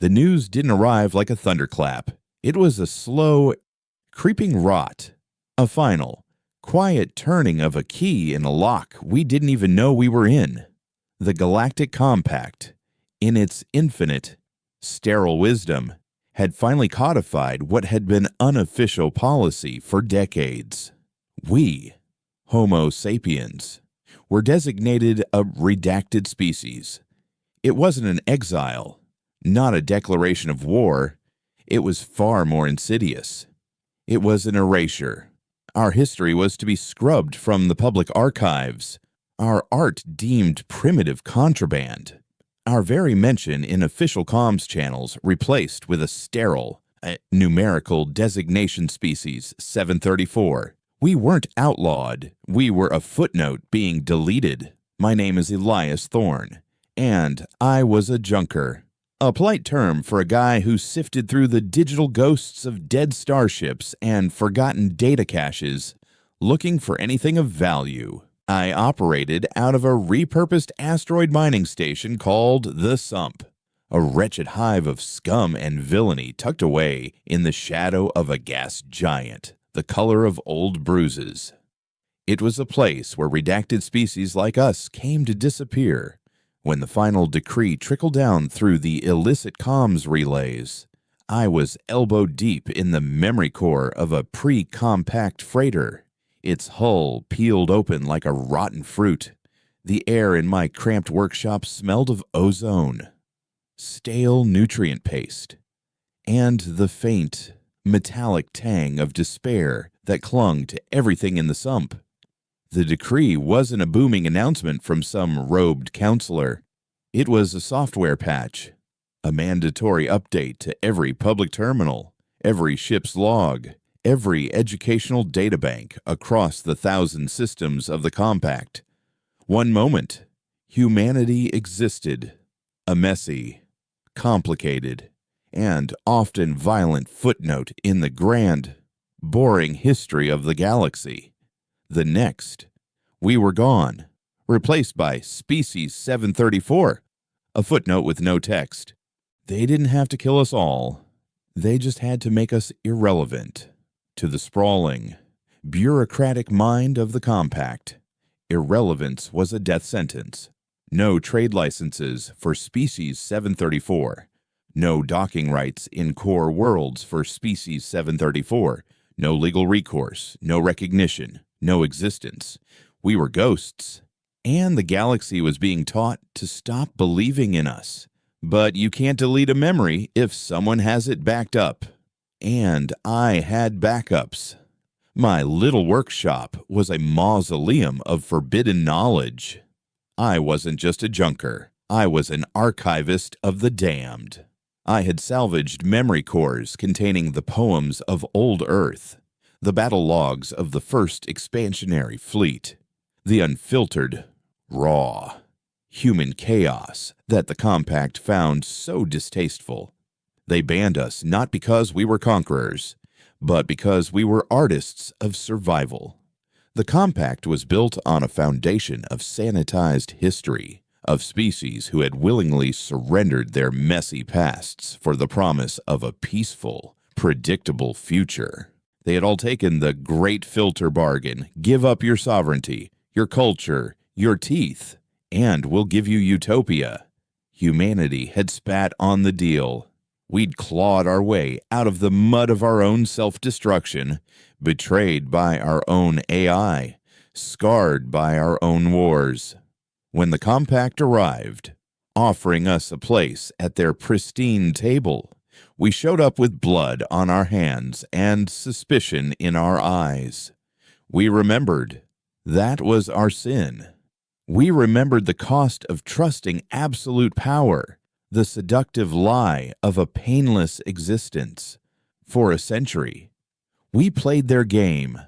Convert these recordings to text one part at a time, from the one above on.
The news didn't arrive like a thunderclap. It was a slow, creeping rot, a final, quiet turning of a key in a lock we didn't even know we were in. The Galactic Compact, in its infinite, sterile wisdom, had finally codified what had been unofficial policy for decades. We, Homo sapiens, were designated a redacted species. It wasn't an exile, not a declaration of war. It was far more insidious. It was an erasure. Our history was to be scrubbed from the public archives, our art deemed primitive contraband, our very mention in official comms channels replaced with a sterile, numerical designation species 734. We weren't outlawed. We were a footnote being deleted. My name is Elias Thorne, and I was a junker, a polite term for a guy who sifted through the digital ghosts of dead starships and forgotten data caches looking for anything of value. I operated out of a repurposed asteroid mining station called the Sump, a wretched hive of scum and villainy tucked away in the shadow of a gas giant, the color of old bruises. It was a place where redacted species like us came to disappear. When the final decree trickled down through the illicit comms relays, I was elbow deep in the memory core of a pre-compact freighter, its hull peeled open like a rotten fruit. The air in my cramped workshop smelled of ozone, stale nutrient paste, and the faint, metallic tang of despair that clung to everything in the Sump. The decree wasn't a booming announcement from some robed counselor. It was a software patch, a mandatory update to every public terminal, every ship's log, every educational databank across the 1,000 systems of the Compact. One moment, humanity existed, a messy, complicated, and often violent footnote in the grand, boring history of the galaxy. The next, we were gone, replaced by Species 734, a footnote with no text. They didn't have to kill us all. They just had to make us irrelevant to the sprawling, bureaucratic mind of the Compact. Irrelevance was a death sentence. No trade licenses for Species 734. No docking rights in core worlds for Species 734. No legal recourse, no recognition, no existence. We were ghosts, and the galaxy was being taught to stop believing in us. But you can't delete a memory if someone has it backed up. And I had backups. My little workshop was a mausoleum of forbidden knowledge. I wasn't just a junker. I was an archivist of the damned. I had salvaged memory cores containing the poems of old Earth, the battle logs of the first expansionary fleet, the unfiltered, raw, human chaos that the Compact found so distasteful. They banned us not because we were conquerors, but because we were artists of survival. The Compact was built on a foundation of sanitized history, of species who had willingly surrendered their messy pasts for the promise of a peaceful, predictable future. They had all taken the great filter bargain: give up your sovereignty, your culture, your teeth, and we'll give you utopia. Humanity had spat on the deal. We'd clawed our way out of the mud of our own self-destruction, betrayed by our own AI, scarred by our own wars. When the Compact arrived, offering us a place at their pristine table, we showed up with blood on our hands and suspicion in our eyes. We remembered. That was our sin. We remembered the cost of trusting absolute power, the seductive lie of a painless existence. For a century, we played their game,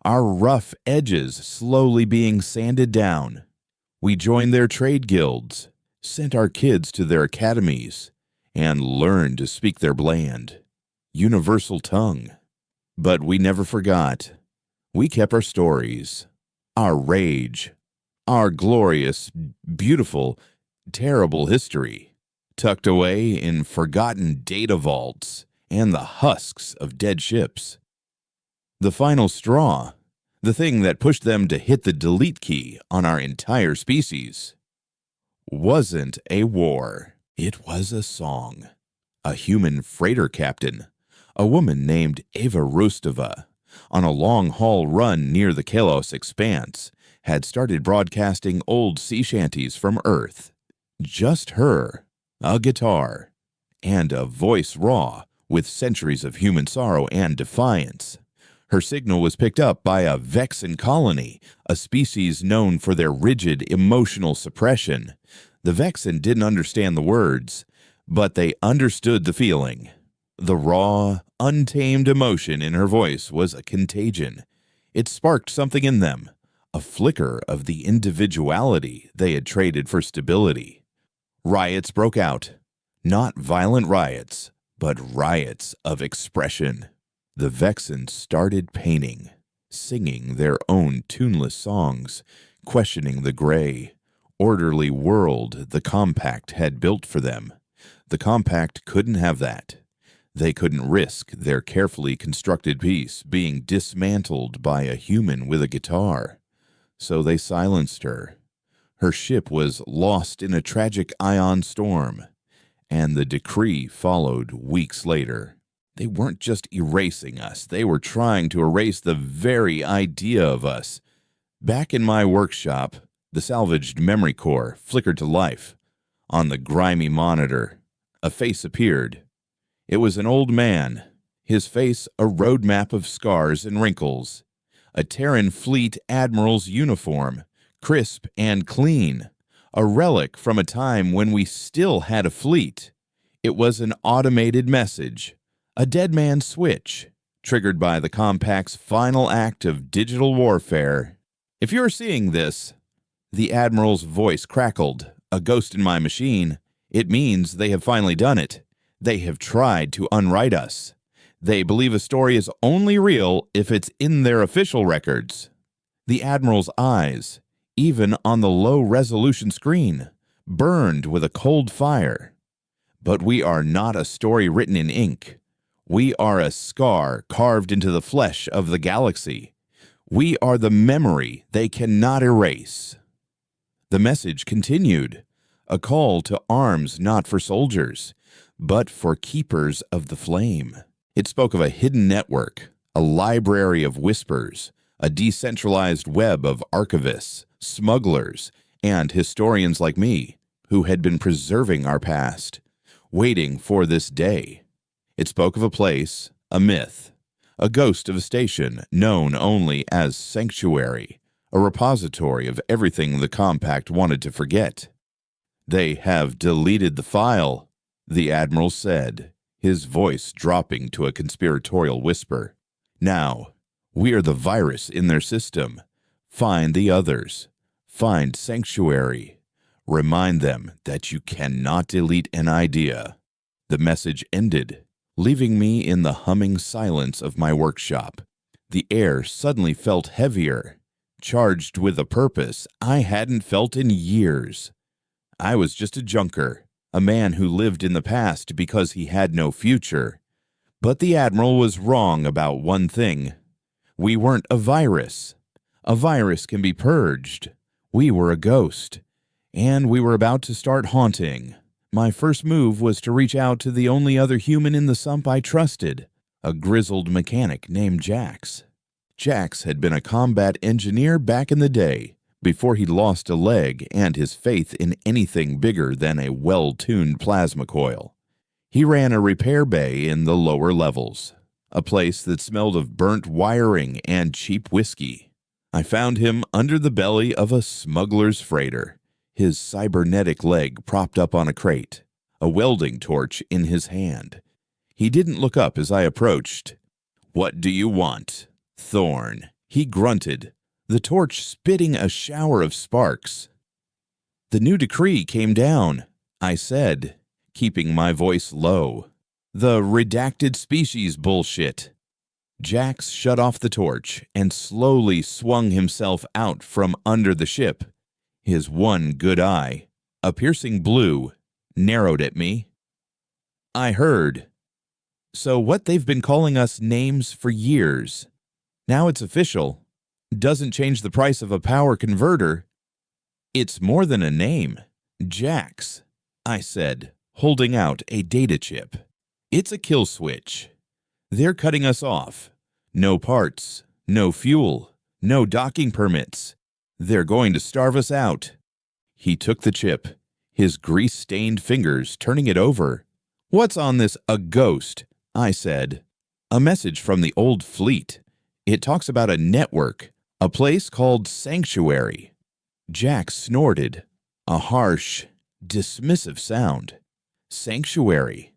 our rough edges slowly being sanded down. We joined their trade guilds, sent our kids to their academies, and learned to speak their bland, universal tongue. But we never forgot. We kept our stories, our rage, our glorious, beautiful, terrible history. tucked away in forgotten data vaults and the husks of dead ships. The final straw, the thing that pushed them to hit the delete key on our entire species, wasn't a war. It was a song. A human freighter captain, a woman named Ava Rostova, on a long-haul run near the Kalos Expanse, had started broadcasting old sea shanties from Earth. Just her, a guitar, and a voice raw with centuries of human sorrow and defiance. Her signal was picked up by a Vexen colony, a species known for their rigid emotional suppression. The Vexen didn't understand the words, but they understood the feeling. The raw, untamed emotion in her voice was a contagion. It sparked something in them, a flicker of the individuality they had traded for stability. Riots broke out. Not violent riots, but riots of expression. The Vexens started painting, singing their own tuneless songs, questioning the gray, orderly world the Compact had built for them. The Compact couldn't have that. They couldn't risk their carefully constructed piece being dismantled by a human with a guitar. So they silenced her. Her ship was lost in a tragic ion storm, and the decree followed weeks later. They weren't just erasing us, they were trying to erase the very idea of us. Back in my workshop, the salvaged memory core flickered to life. On the grimy monitor, a face appeared. It was an old man, his face a roadmap of scars and wrinkles. A Terran Fleet Admiral's uniform, crisp and clean, a relic from a time when we still had a fleet. It was an automated message, a dead man's switch, triggered by the Compact's final act of digital warfare. If you're seeing this, the Admiral's voice crackled, a ghost in my machine, it means they have finally done it. They have tried to unwrite us. They believe a story is only real if it's in their official records. The Admiral's eyes, even on the low-resolution screen, burned with a cold fire. But we are not a story written in ink. We are a scar carved into the flesh of the galaxy. We are the memory they cannot erase. The message continued, a call to arms not for soldiers, but for keepers of the flame. It spoke of a hidden network, a library of whispers, a decentralized web of archivists, smugglers, and historians like me, who had been preserving our past, waiting for this day. It spoke of a place, a myth, a ghost of a station known only as Sanctuary, a repository of everything the Compact wanted to forget. They have deleted the file, the Admiral said, his voice dropping to a conspiratorial whisper. Now, we are the virus in their system. Find the others. Find Sanctuary. Remind them that you cannot delete an idea. The message ended, leaving me in the humming silence of my workshop. The air suddenly felt heavier, charged with a purpose I hadn't felt in years. I was just a junker, a man who lived in the past because he had no future. But the Admiral was wrong about one thing. We weren't a virus. A virus can be purged. We were a ghost. And we were about to start haunting. My first move was to reach out to the only other human in the sump I trusted, a grizzled mechanic named Jax. Jax had been a combat engineer back in the day, before he lost a leg and his faith in anything bigger than a well-tuned plasma coil. He ran a repair bay in the lower levels, a place that smelled of burnt wiring and cheap whiskey. I found him under the belly of a smuggler's freighter, his cybernetic leg propped up on a crate, a welding torch in his hand. He didn't look up as I approached. "What do you want, Thorn?" he grunted, the torch spitting a shower of sparks. "The new decree came down," I said, keeping my voice low. "The redacted species bullshit." Jax shut off the torch and slowly swung himself out from under the ship. His one good eye, a piercing blue, narrowed at me. I heard. So what they've been calling us names for years. Now it's official. Doesn't change the price of a power converter. It's more than a name. Jax, I said, holding out a data chip. It's a kill switch. They're cutting us off. No parts, no fuel, no docking permits. They're going to starve us out. He took the chip, his grease-stained fingers turning it over. What's on this a ghost? I said. A message from the old fleet. It talks about a network, a place called Sanctuary. Jack snorted, a harsh, dismissive sound. Sanctuary.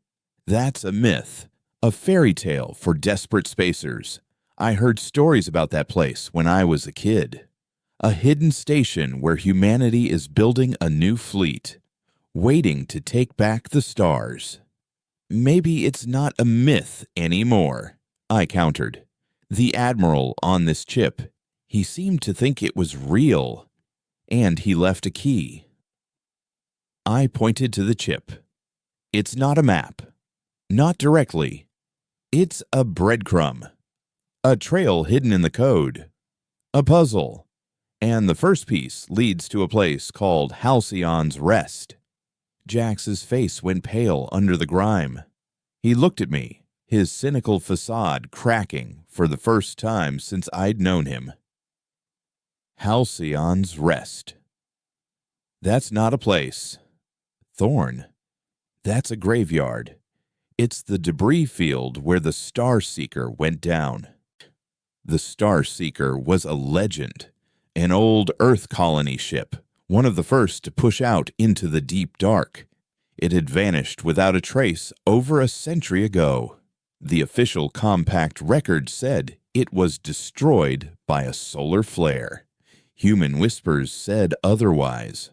That's a myth, a fairy tale for desperate spacers. I heard stories about that place when I was a kid. A hidden station where humanity is building a new fleet, waiting to take back the stars. Maybe it's not a myth anymore, I countered. The admiral on this chip, he seemed to think it was real, and he left a key. I pointed to the chip. It's not a map. Not directly. It's a breadcrumb. A trail hidden in the code. A puzzle. And the first piece leads to a place called Halcyon's Rest. Jax's face went pale under the grime. He looked at me, his cynical facade cracking for the first time since I'd known him. Halcyon's Rest. That's not a place. Thorn. That's a graveyard. It's the debris field where the Starseeker went down. The Starseeker was a legend, an old Earth colony ship, one of the first to push out into the deep dark. It had vanished without a trace over a century ago. The official compact record said it was destroyed by a solar flare. Human whispers said otherwise.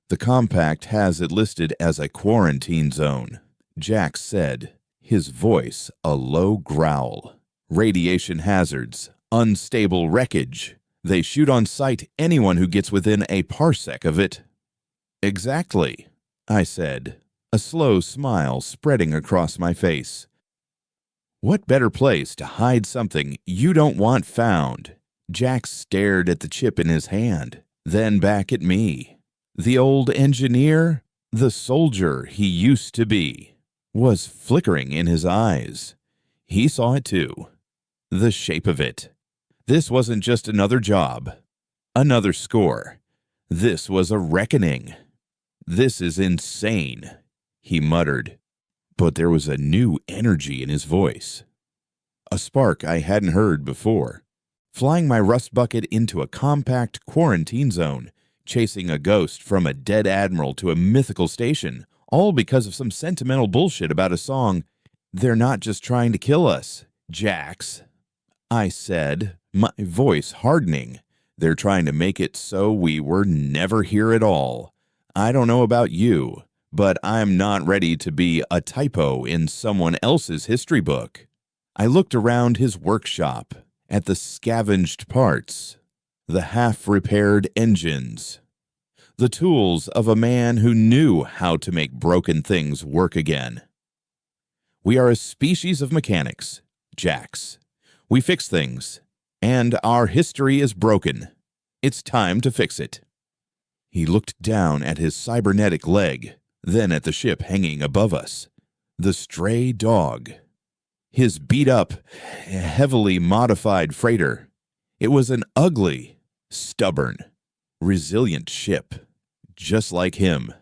The compact has it listed as a quarantine zone. Jax said, his voice a low growl. Radiation hazards, unstable wreckage. They shoot on sight anyone who gets within a parsec of it. Exactly, I said, a slow smile spreading across my face. What better place to hide something you don't want found? Jax stared at the chip in his hand, then back at me. The old engineer, the soldier he used to be, was flickering in his eyes. He saw it too. The shape of it. This wasn't just another job, another score. This was a reckoning. This is insane, he muttered. But there was a new energy in his voice. A spark I hadn't heard before. Flying my rust bucket into a compact quarantine zone, chasing a ghost from a dead admiral to a mythical station, all because of some sentimental bullshit about a song. They're not just trying to kill us, Jax, I said, my voice hardening. They're trying to make it so we were never here at all. I don't know about you, but I'm not ready to be a typo in someone else's history book. I looked around his workshop, at the scavenged parts, the half-repaired engines, the tools of a man who knew how to make broken things work again. We are a species of mechanics, Jax. We fix things, and our history is broken. It's time to fix it. He looked down at his cybernetic leg, then at the ship hanging above us, the stray dog. His beat-up, heavily modified freighter. It was an ugly, stubborn, resilient ship, just like him,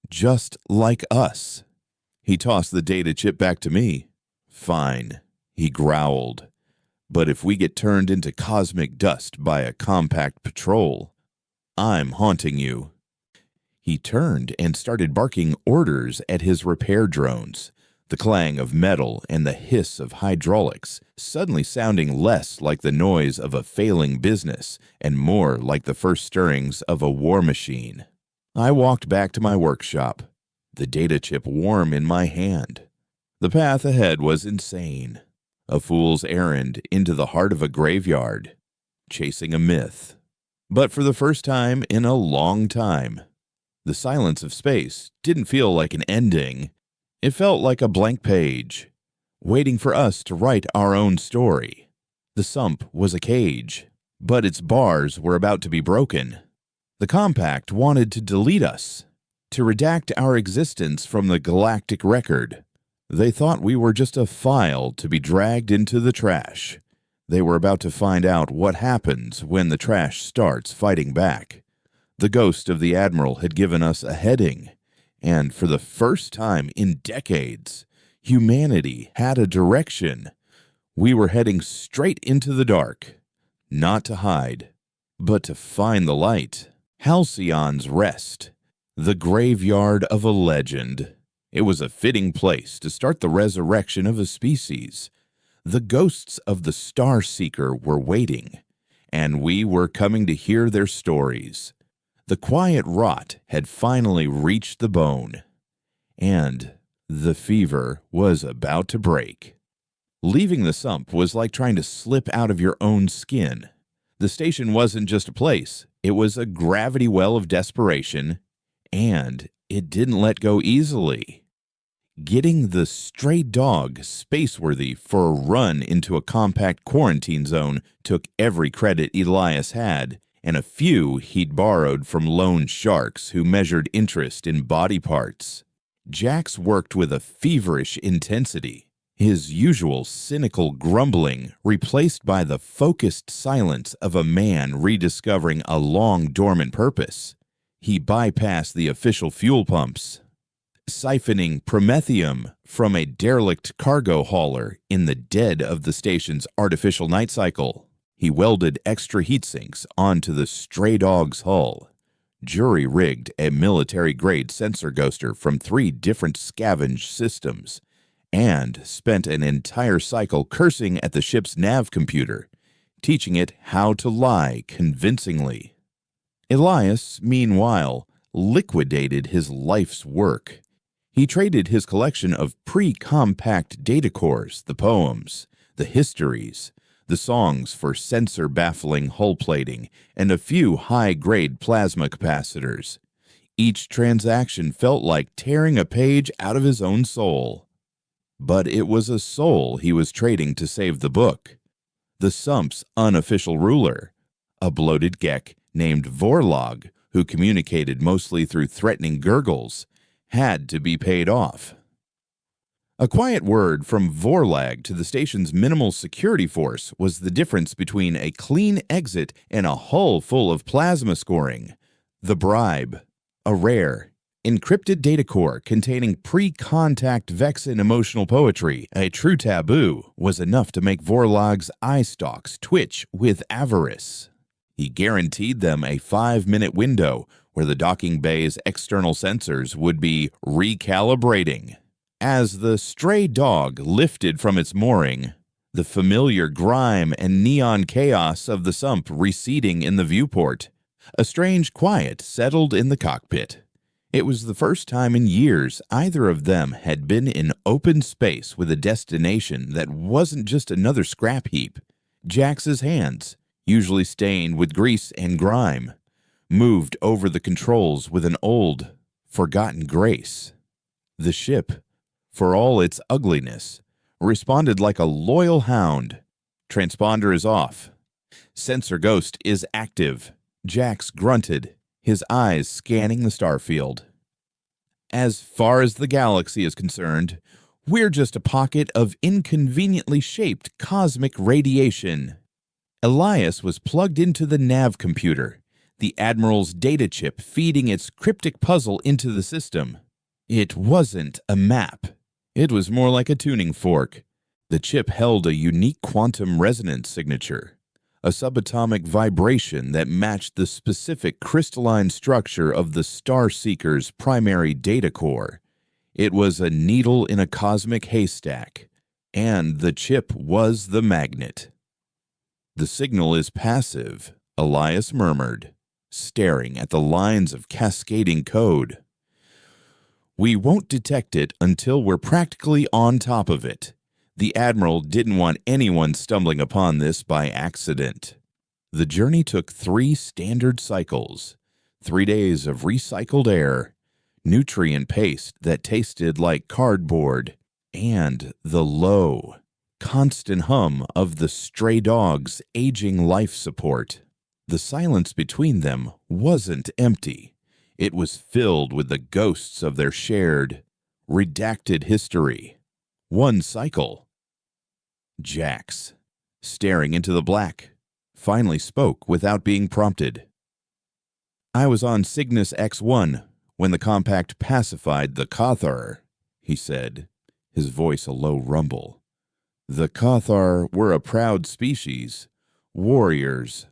just like us. He tossed the data chip back to me. Fine, he growled. But if we get turned into cosmic dust by a compact patrol, I'm haunting you. He turned and started barking orders at his repair drones, the clang of metal and the hiss of hydraulics suddenly sounding less like the noise of a failing business and more like the first stirrings of a war machine. I walked back to my workshop, the data chip warm in my hand. The path ahead was insane. A fool's errand into the heart of a graveyard, chasing a myth. But for the first time in a long time, The silence of space didn't feel like an ending. It felt like a blank page, waiting for us to write our own story. The sump was a cage, but its bars were about to be broken. The compact wanted to delete us, to redact our existence from the galactic record. They thought we were just a file to be dragged into the trash. They were about to find out what happens when the trash starts fighting back. The ghost of the Admiral had given us a heading, and for the first time in decades, humanity had a direction. We were heading straight into the dark, not to hide, but to find the light. Halcyon's Rest, the graveyard of a legend. It was a fitting place to start the resurrection of a species. The ghosts of the Star Seeker were waiting, and we were coming to hear their stories. The quiet rot had finally reached the bone, and the fever was about to break. Leaving the sump was like trying to slip out of your own skin. The station wasn't just a place, it was a gravity well of desperation, and it didn't let go easily. Getting the stray dog spaceworthy for a run into a compact quarantine zone took every credit Elias had, and a few he'd borrowed from loan sharks who measured interest in body parts. Jax worked with a feverish intensity, his usual cynical grumbling replaced by the focused silence of a man rediscovering a long-dormant purpose. He bypassed the official fuel pumps, siphoning promethium from a derelict cargo hauler in the dead of the station's artificial night cycle. He welded extra heat sinks onto the stray dog's hull, jury-rigged a military-grade sensor ghoster from 3 different scavenge systems, and spent an entire cycle cursing at the ship's nav computer, teaching it how to lie convincingly. Elias, meanwhile, liquidated his life's work. He traded his collection of pre-compact data cores, the poems, the histories, the songs for sensor-baffling hull plating, and a few high-grade plasma capacitors. Each transaction felt like tearing a page out of his own soul. But it was a soul he was trading to save the book. The sump's unofficial ruler, a bloated Gek named Vorlog, who communicated mostly through threatening gurgles, had to be paid off. A quiet word from Vorlag to the station's minimal security force was the difference between a clean exit and a hull full of plasma scoring. The bribe, a rare, encrypted data core containing pre-contact Vexen emotional poetry, a true taboo, was enough to make Vorlag's eye stalks twitch with avarice. He guaranteed them a 5-minute window where the docking bay's external sensors would be recalibrating. As the stray dog lifted from its mooring, the familiar grime and neon chaos of the sump receding in the viewport, a strange quiet settled in the cockpit. It was the first time in years either of them had been in open space with a destination that wasn't just another scrap heap. Jax's hands, usually stained with grease and grime, moved over the controls with an old, forgotten grace. The ship, for all its ugliness, responded like a loyal hound. Transponder is off. Sensor ghost is active. Jax grunted, his eyes scanning the starfield. As far as the galaxy is concerned, we're just a pocket of inconveniently shaped cosmic radiation. Elias was plugged into the nav computer, the Admiral's data chip feeding its cryptic puzzle into the system. It wasn't a map. It was more like a tuning fork. The chip held a unique quantum resonance signature, a subatomic vibration that matched the specific crystalline structure of the Star Seeker's primary data core. It was a needle in a cosmic haystack, and the chip was the magnet. The signal is passive, Elias murmured, staring at the lines of cascading code. We won't detect it until we're practically on top of it. The Admiral didn't want anyone stumbling upon this by accident. The journey took 3 standard cycles. 3 days of recycled air, nutrient paste that tasted like cardboard, and the low, constant hum of the stray dog's aging life support. The silence between them wasn't empty. It was filled with the ghosts of their shared, redacted history. One cycle. Jax, staring into the black, finally spoke without being prompted. "I was on Cygnus X1 when the compact pacified the Cathar," he said, his voice a low rumble. "The Cathar were a proud species, warriors,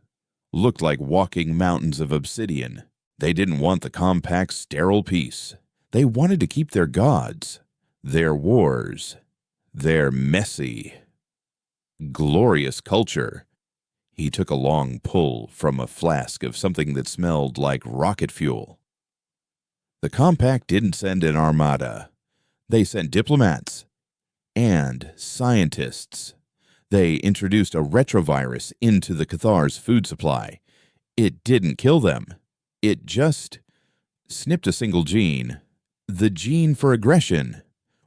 looked like walking mountains of obsidian. They didn't want the compact's sterile peace. They wanted to keep their gods, their wars, their messy, glorious culture." He took a long pull from a flask of something that smelled like rocket fuel. "The compact didn't send an armada. They sent diplomats and scientists. They introduced a retrovirus into the Cathar's food supply. It didn't kill them. It just snipped a single gene, the gene for aggression.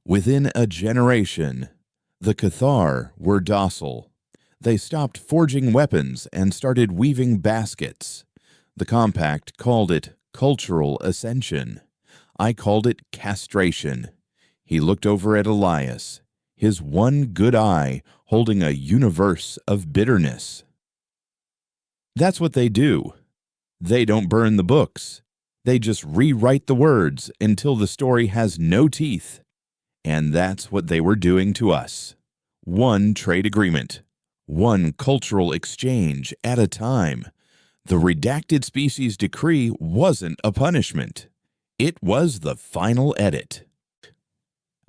Within a generation, the Cathar were docile. They stopped forging weapons and started weaving baskets. The compact called it cultural ascension. I called it castration." He looked over at Elias, his one good eye holding a universe of bitterness. "That's what they do. They don't burn the books. They just rewrite the words until the story has no teeth. And that's what they were doing to us. One trade agreement, one cultural exchange at a time. The redacted species decree wasn't a punishment. It was the final edit."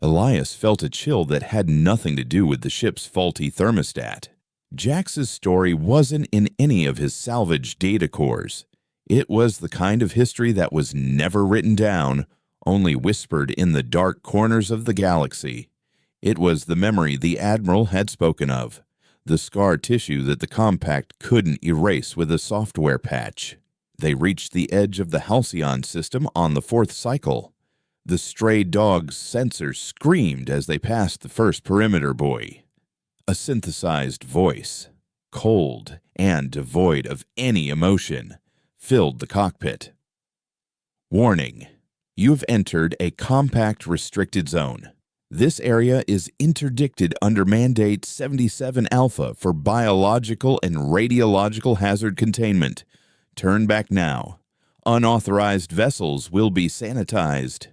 Elias felt a chill that had nothing to do with the ship's faulty thermostat. Jax's story wasn't in any of his salvaged data cores. It was the kind of history that was never written down, only whispered in the dark corners of the galaxy. It was the memory the Admiral had spoken of, the scar tissue that the compact couldn't erase with a software patch. They reached the edge of the Halcyon system on the 4th cycle. The stray dog's sensors screamed as they passed the first perimeter buoy. A synthesized voice, cold and devoid of any emotion, filled the cockpit. "Warning. You've entered a compact restricted zone. This area is interdicted under Mandate 77 Alpha for biological and radiological hazard containment. Turn back now. Unauthorized vessels will be sanitized."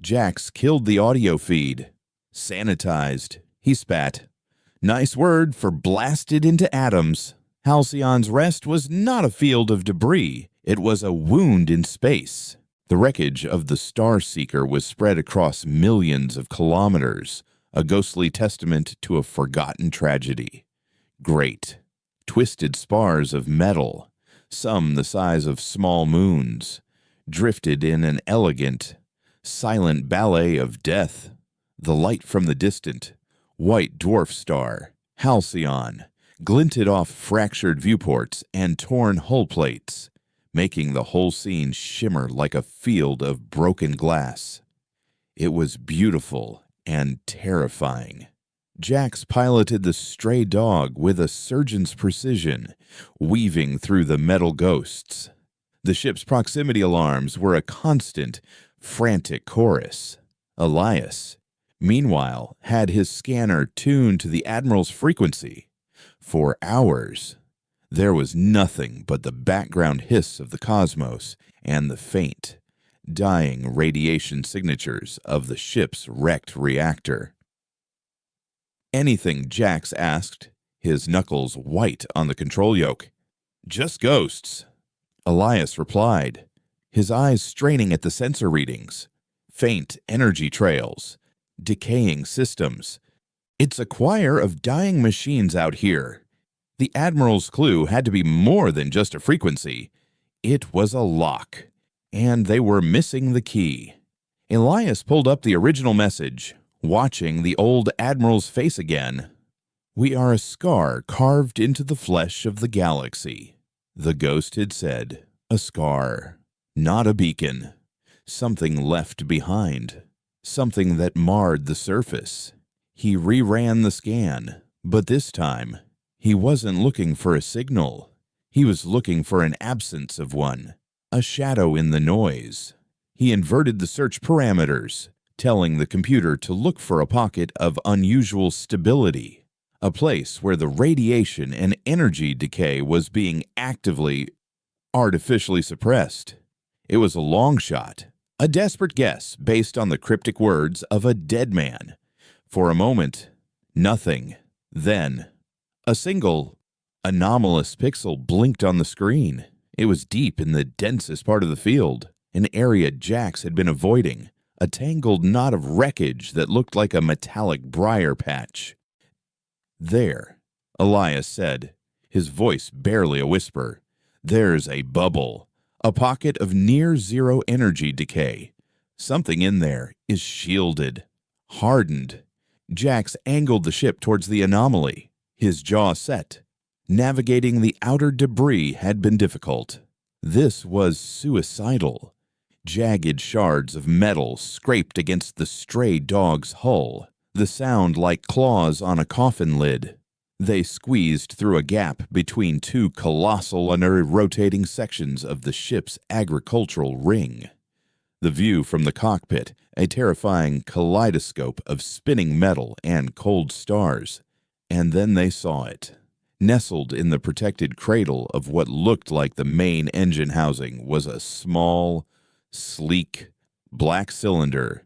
Jax killed the audio feed. "Sanitized," he spat. "Nice word for blasted into atoms." Halcyon's rest was not a field of debris. It was a wound in space. The wreckage of the Star Seeker was spread across millions of kilometers, a ghostly testament to a forgotten tragedy. Great, twisted spars of metal, some the size of small moons, drifted in an elegant, silent ballet of death. The light from the distant, white dwarf star, Halcyon, glinted off fractured viewports and torn hull plates, making the whole scene shimmer like a field of broken glass. It was beautiful and terrifying. Jax piloted the stray dog with a surgeon's precision, weaving through the metal ghosts. The ship's proximity alarms were a constant, frantic chorus. Elias, meanwhile, had his scanner tuned to the Admiral's frequency. For hours, there was nothing but the background hiss of the cosmos and the faint, dying radiation signatures of the ship's wrecked reactor. "Anything?" Jax asked, his knuckles white on the control yoke. "Just ghosts," Elias replied, his eyes straining at the sensor readings. Faint energy trails, decaying systems. "It's a choir of dying machines out here." The Admiral's clue had to be more than just a frequency. It was a lock, and they were missing the key. Elias pulled up the original message, watching the old Admiral's face again. "We are a scar carved into the flesh of the galaxy," the ghost had said. A scar. Not a beacon. Something left behind. Something that marred the surface. He reran the scan, but this time, he wasn't looking for a signal. He was looking for an absence of one, a shadow in the noise. He inverted the search parameters, telling the computer to look for a pocket of unusual stability, a place where the radiation and energy decay was being actively, artificially suppressed. It was a long shot, a desperate guess based on the cryptic words of a dead man. For a moment, nothing. Then, a single, anomalous pixel blinked on the screen. It was deep in the densest part of the field, an area Jax had been avoiding, a tangled knot of wreckage that looked like a metallic briar patch. "There," Elias said, his voice barely a whisper. "There's a bubble, a pocket of near-zero energy decay. Something in there is shielded, hardened." Jax angled the ship towards the anomaly, his jaw set. Navigating the outer debris had been difficult. This was suicidal. Jagged shards of metal scraped against the stray dog's hull, the sound like claws on a coffin lid. They squeezed through a gap between two colossal under-rotating sections of the ship's agricultural ring. The view from the cockpit, a terrifying kaleidoscope of spinning metal and cold stars. And then they saw it. Nestled in the protected cradle of what looked like the main engine housing was a small, sleek, black cylinder,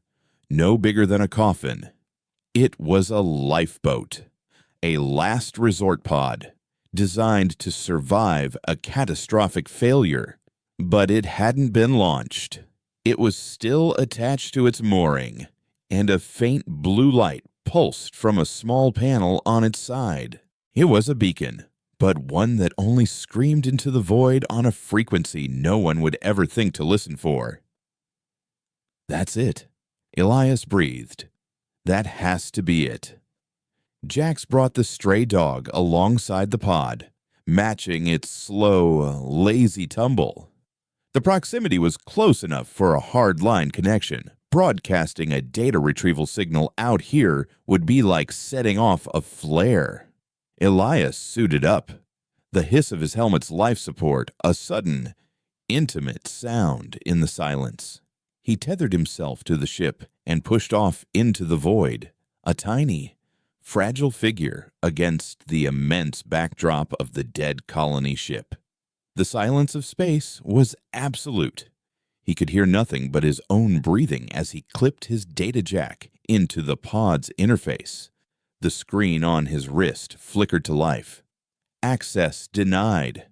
no bigger than a coffin. It was a lifeboat, a last resort pod, designed to survive a catastrophic failure. But it hadn't been launched. It was still attached to its mooring, and a faint blue light pulsed from a small panel on its side. It was a beacon, but one that only screamed into the void on a frequency no one would ever think to listen for. "That's it," Elias breathed. "That has to be it." Jax brought the stray dog alongside the pod, matching its slow, lazy tumble. The proximity was close enough for a hard-line connection. Broadcasting a data retrieval signal out here would be like setting off a flare. Elias suited up. The hiss of his helmet's life support, a sudden, intimate sound in the silence. He tethered himself to the ship and pushed off into the void, a tiny, fragile figure against the immense backdrop of the dead colony ship. The silence of space was absolute. He could hear nothing but his own breathing as he clipped his data jack into the pod's interface. The screen on his wrist flickered to life. Access denied.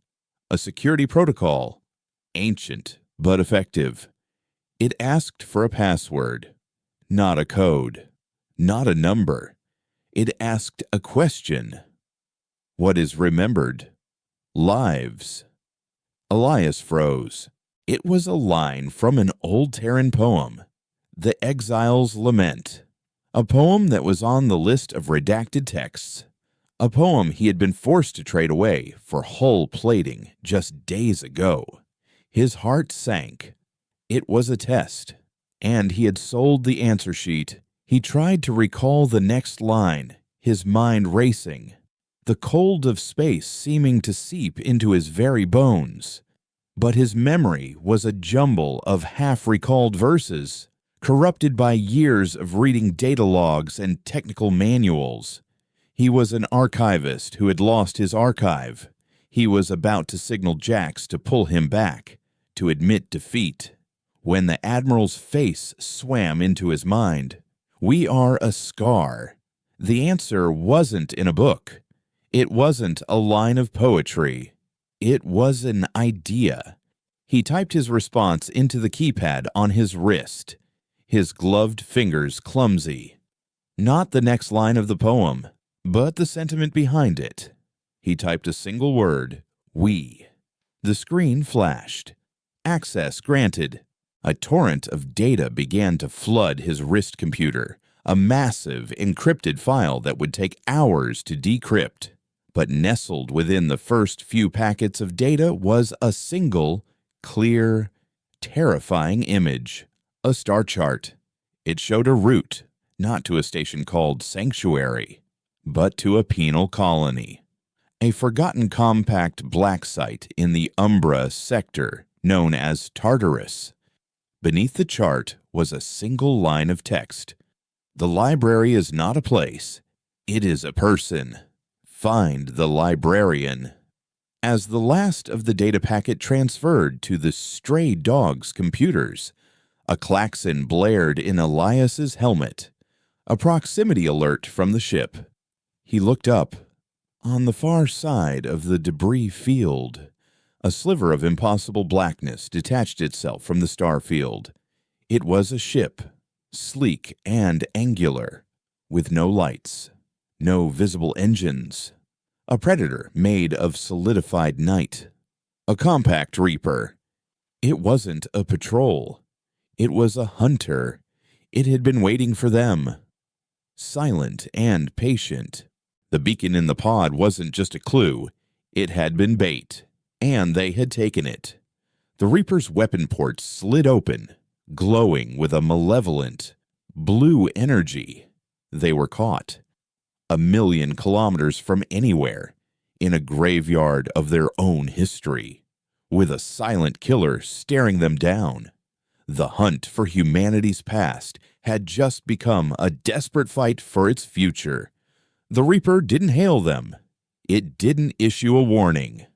A security protocol, ancient but effective. It asked for a password, not a code, not a number. It asked a question. What is remembered? Lives. Elias froze. It was a line from an old Terran poem, The Exile's Lament, a poem that was on the list of redacted texts, a poem he had been forced to trade away for hull plating just days ago. His heart sank. It was a test, and he had sold the answer sheet. He tried to recall the next line, his mind racing, the cold of space seeming to seep into his very bones. But his memory was a jumble of half-recalled verses, corrupted by years of reading data logs and technical manuals. He was an archivist who had lost his archive. He was about to signal Jax to pull him back, to admit defeat, when the Admiral's face swam into his mind. We are a scar. The answer wasn't in a book. It wasn't a line of poetry. It was an idea. He typed his response into the keypad on his wrist, his gloved fingers clumsy. Not the next line of the poem, but the sentiment behind it. He typed a single word, we. The screen flashed. Access granted. A torrent of data began to flood his wrist computer, a massive encrypted file that would take hours to decrypt. But nestled within the first few packets of data was a single, clear terrifying image, a star chart. It showed a route, not to a station called Sanctuary, but to a penal colony, a forgotten compact black site in the Umbra sector known as Tartarus. Beneath the chart was a single line of text. The library is not a place, it is a person. Find the librarian. As the last of the data packet transferred to the stray dog's computers, a klaxon blared in Elias's helmet, a proximity alert from the ship. He looked up. On the far side of the debris field, a sliver of impossible blackness detached itself from the star field. It was a ship, sleek and angular, with no lights, no visible engines. A predator made of solidified night. A compact reaper. It wasn't a patrol. It was a hunter. It had been waiting for them. Silent and patient. The beacon in the pod wasn't just a clue. It had been bait, and they had taken it. The Reaper's weapon ports slid open, glowing with a malevolent, blue energy. They were caught. 1,000,000 kilometers from anywhere, in a graveyard of their own history, with a silent killer staring them down. The hunt for humanity's past had just become a desperate fight for its future. The Reaper didn't hail them. It didn't issue a warning.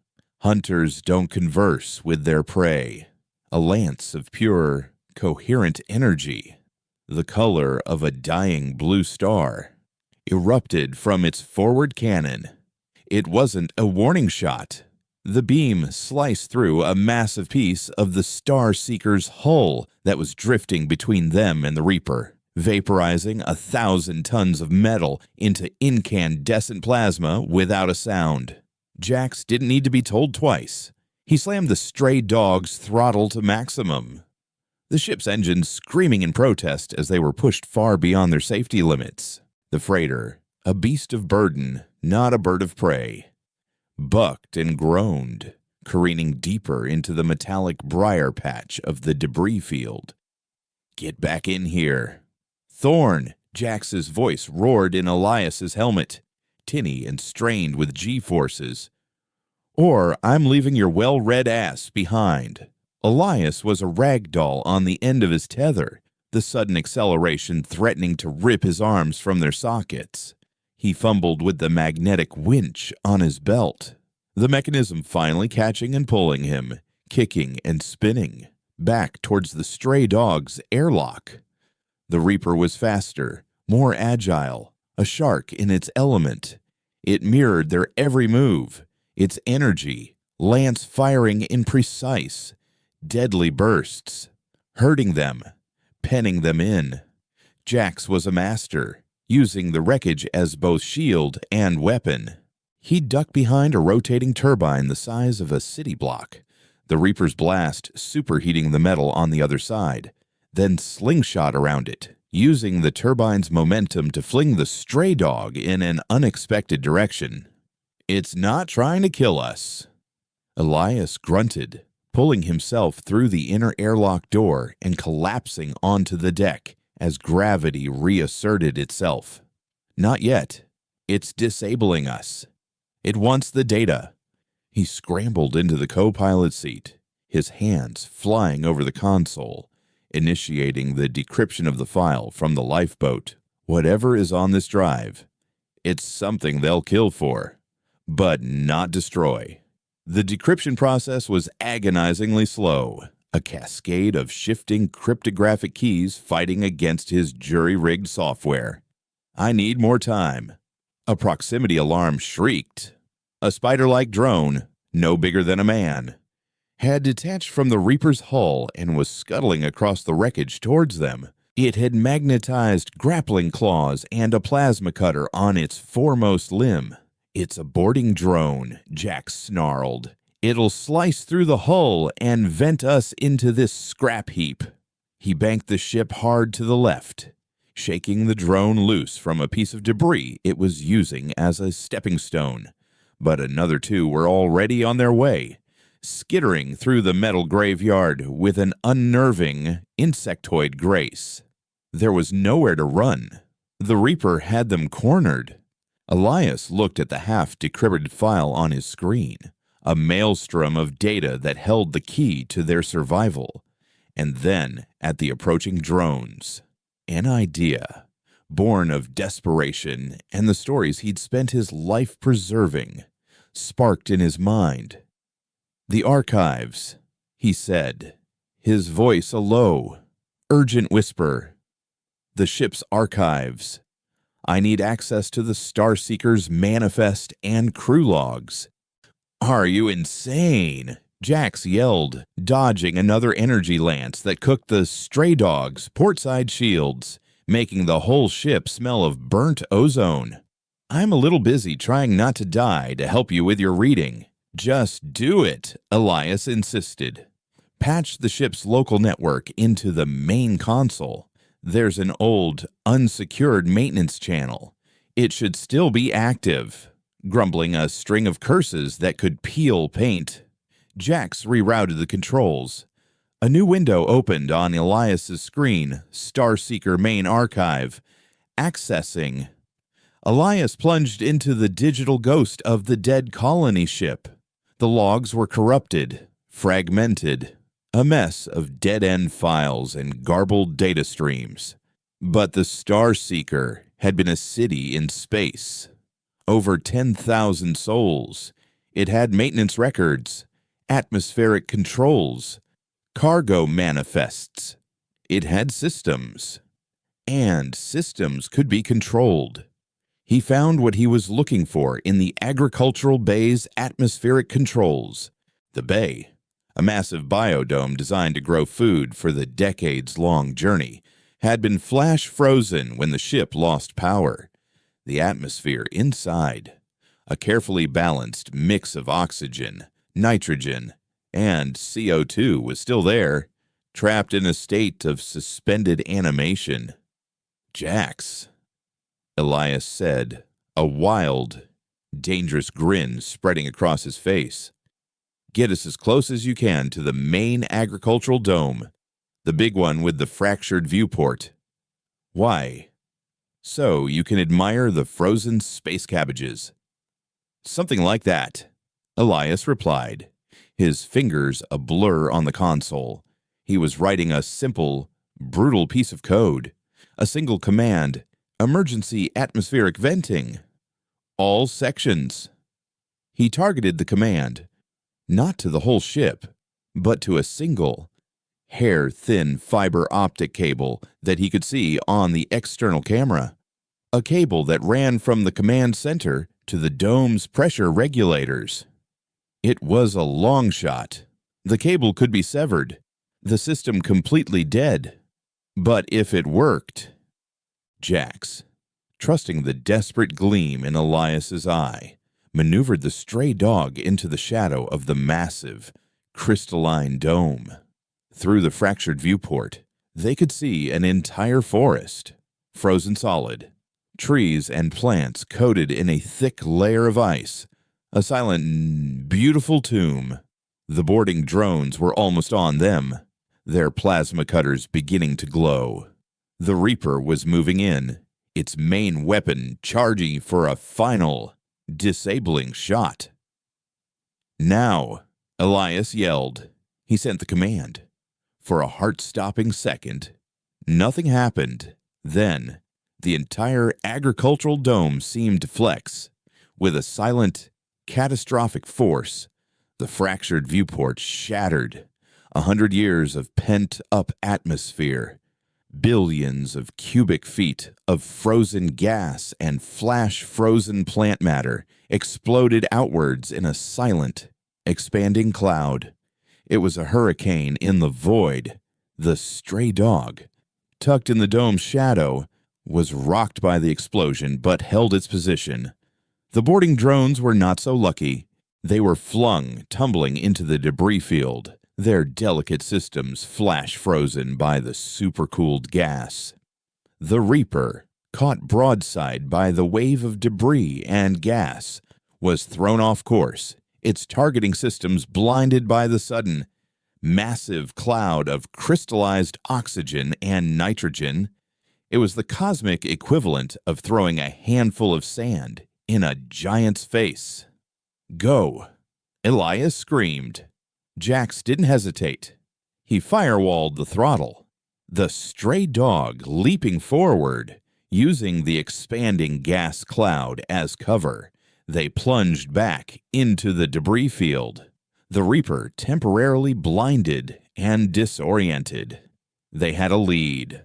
Hunters don't converse with their prey. A lance of pure, coherent energy, the color of a dying blue star, erupted from its forward cannon. It wasn't a warning shot. The beam sliced through a massive piece of the Star Seeker's hull that was drifting between them and the Reaper, vaporizing 1,000 tons of metal into incandescent plasma without a sound. Jax didn't need to be told twice. He slammed the stray dog's throttle to maximum, the ship's engines screaming in protest as they were pushed far beyond their safety limits. The freighter, a beast of burden, not a bird of prey, bucked and groaned, careening deeper into the metallic briar patch of the debris field. "Get back in here." "Thorn!" Jax's voice roared in Elias's helmet, tinny and strained with G-forces. "Or I'm leaving your well-read ass behind." Elias was a rag doll on the end of his tether, the sudden acceleration threatening to rip his arms from their sockets. He fumbled with the magnetic winch on his belt, the mechanism finally catching and pulling him, kicking and spinning, back towards the stray dog's airlock. The Reaper was faster, more agile, a shark in its element. It mirrored their every move, its energy, lance firing in precise, deadly bursts, hurting them, penning them in. Jax was a master, using the wreckage as both shield and weapon. He ducked behind a rotating turbine the size of a city block, the Reaper's blast superheating the metal on the other side, then slingshot around it, using the turbine's momentum to fling the stray dog in an unexpected direction. "It's not trying to kill us." Elias grunted, pulling himself through the inner airlock door and collapsing onto the deck as gravity reasserted itself. "Not yet. It's disabling us. It wants the data." He scrambled into the co-pilot seat, his hands flying over the console, initiating the decryption of the file from the lifeboat. "Whatever is on this drive, it's something they'll kill for, but not destroy." The decryption process was agonizingly slow, a cascade of shifting cryptographic keys fighting against his jury-rigged software. "I need more time." A proximity alarm shrieked. A spider-like drone, no bigger than a man, had detached from the Reaper's hull and was scuttling across the wreckage towards them. It had magnetized grappling claws and a plasma cutter on its foremost limb. "It's a boarding drone," Jax snarled. "It'll slice through the hull and vent us into this scrap heap." He banked the ship hard to the left, shaking the drone loose from a piece of debris it was using as a stepping stone. But another two were already on their way, skittering through the metal graveyard with an unnerving, insectoid grace. There was nowhere to run. The Reaper had them cornered. Elias looked at the half-decrepit file on his screen, a maelstrom of data that held the key to their survival, and then at the approaching drones. An idea, born of desperation and the stories he'd spent his life preserving, sparked in his mind. "The archives," he said, his voice a low, urgent whisper. "The ship's archives. I need access to the Starseeker's manifest and crew logs." "Are you insane?" Jax yelled, dodging another energy lance that cooked the Stray Dog's portside shields, making the whole ship smell of burnt ozone. "I'm a little busy trying not to die to help you with your reading." "Just do it," Elias insisted. "Patch the ship's local network into the main console. There's an old, unsecured maintenance channel. It should still be active." Grumbling a string of curses that could peel paint, Jax rerouted the controls. A new window opened on Elias's screen, Starseeker Main Archive. Accessing. Elias plunged into the digital ghost of the dead colony ship. The logs were corrupted, fragmented, a mess of dead-end files and garbled data streams. But the Starseeker had been a city in space. Over 10,000 souls. It had maintenance records, atmospheric controls, cargo manifests. It had systems. And systems could be controlled. He found what he was looking for in the agricultural bay's atmospheric controls. The bay, a massive biodome designed to grow food for the decades-long journey, had been flash-frozen when the ship lost power. The atmosphere inside, a carefully balanced mix of oxygen, nitrogen, and CO2 was still there, trapped in a state of suspended animation. "Jax," Elias said, a wild, dangerous grin spreading across his face. "Get us as close as you can to the main agricultural dome, the big one with the fractured viewport." "Why?" "So you can admire the frozen space cabbages." "Something like that," Elias replied, his fingers a blur on the console. He was writing a simple, brutal piece of code. A single command: emergency atmospheric venting. All sections. He targeted the command, not to the whole ship, but to a single, hair-thin fiber optic cable that he could see on the external camera. A cable that ran from the command center to the dome's pressure regulators. It was a long shot. The cable could be severed, the system completely dead. But if it worked... Jax, trusting the desperate gleam in Elias's eye, maneuvered the stray dog into the shadow of the massive, crystalline dome. Through the fractured viewport, they could see an entire forest, frozen solid, trees and plants coated in a thick layer of ice, a silent, beautiful tomb. The boarding drones were almost on them, their plasma cutters beginning to glow. The Reaper was moving in, its main weapon charging for a final, disabling shot. "Now," Elias yelled. He sent the command. For a heart-stopping second, nothing happened. Then, the entire agricultural dome seemed to flex. With a silent, catastrophic force, the fractured viewport shattered. 100 years of pent-up atmosphere. Billions of cubic feet of frozen gas and flash-frozen plant matter exploded outwards in a silent, expanding cloud. It was a hurricane in the void. The stray dog, tucked in the dome's shadow, was rocked by the explosion but held its position. The boarding drones were not so lucky. They were flung, tumbling into the debris field, their delicate systems flash-frozen by the supercooled gas. The Reaper, caught broadside by the wave of debris and gas, was thrown off course, its targeting systems blinded by the sudden, massive cloud of crystallized oxygen and nitrogen. It was the cosmic equivalent of throwing a handful of sand in a giant's face. "Go!" Elias screamed. Jax didn't hesitate. He firewalled the throttle. The stray dog leaping forward, using the expanding gas cloud as cover, they plunged back into the debris field. The Reaper temporarily blinded and disoriented. They had a lead.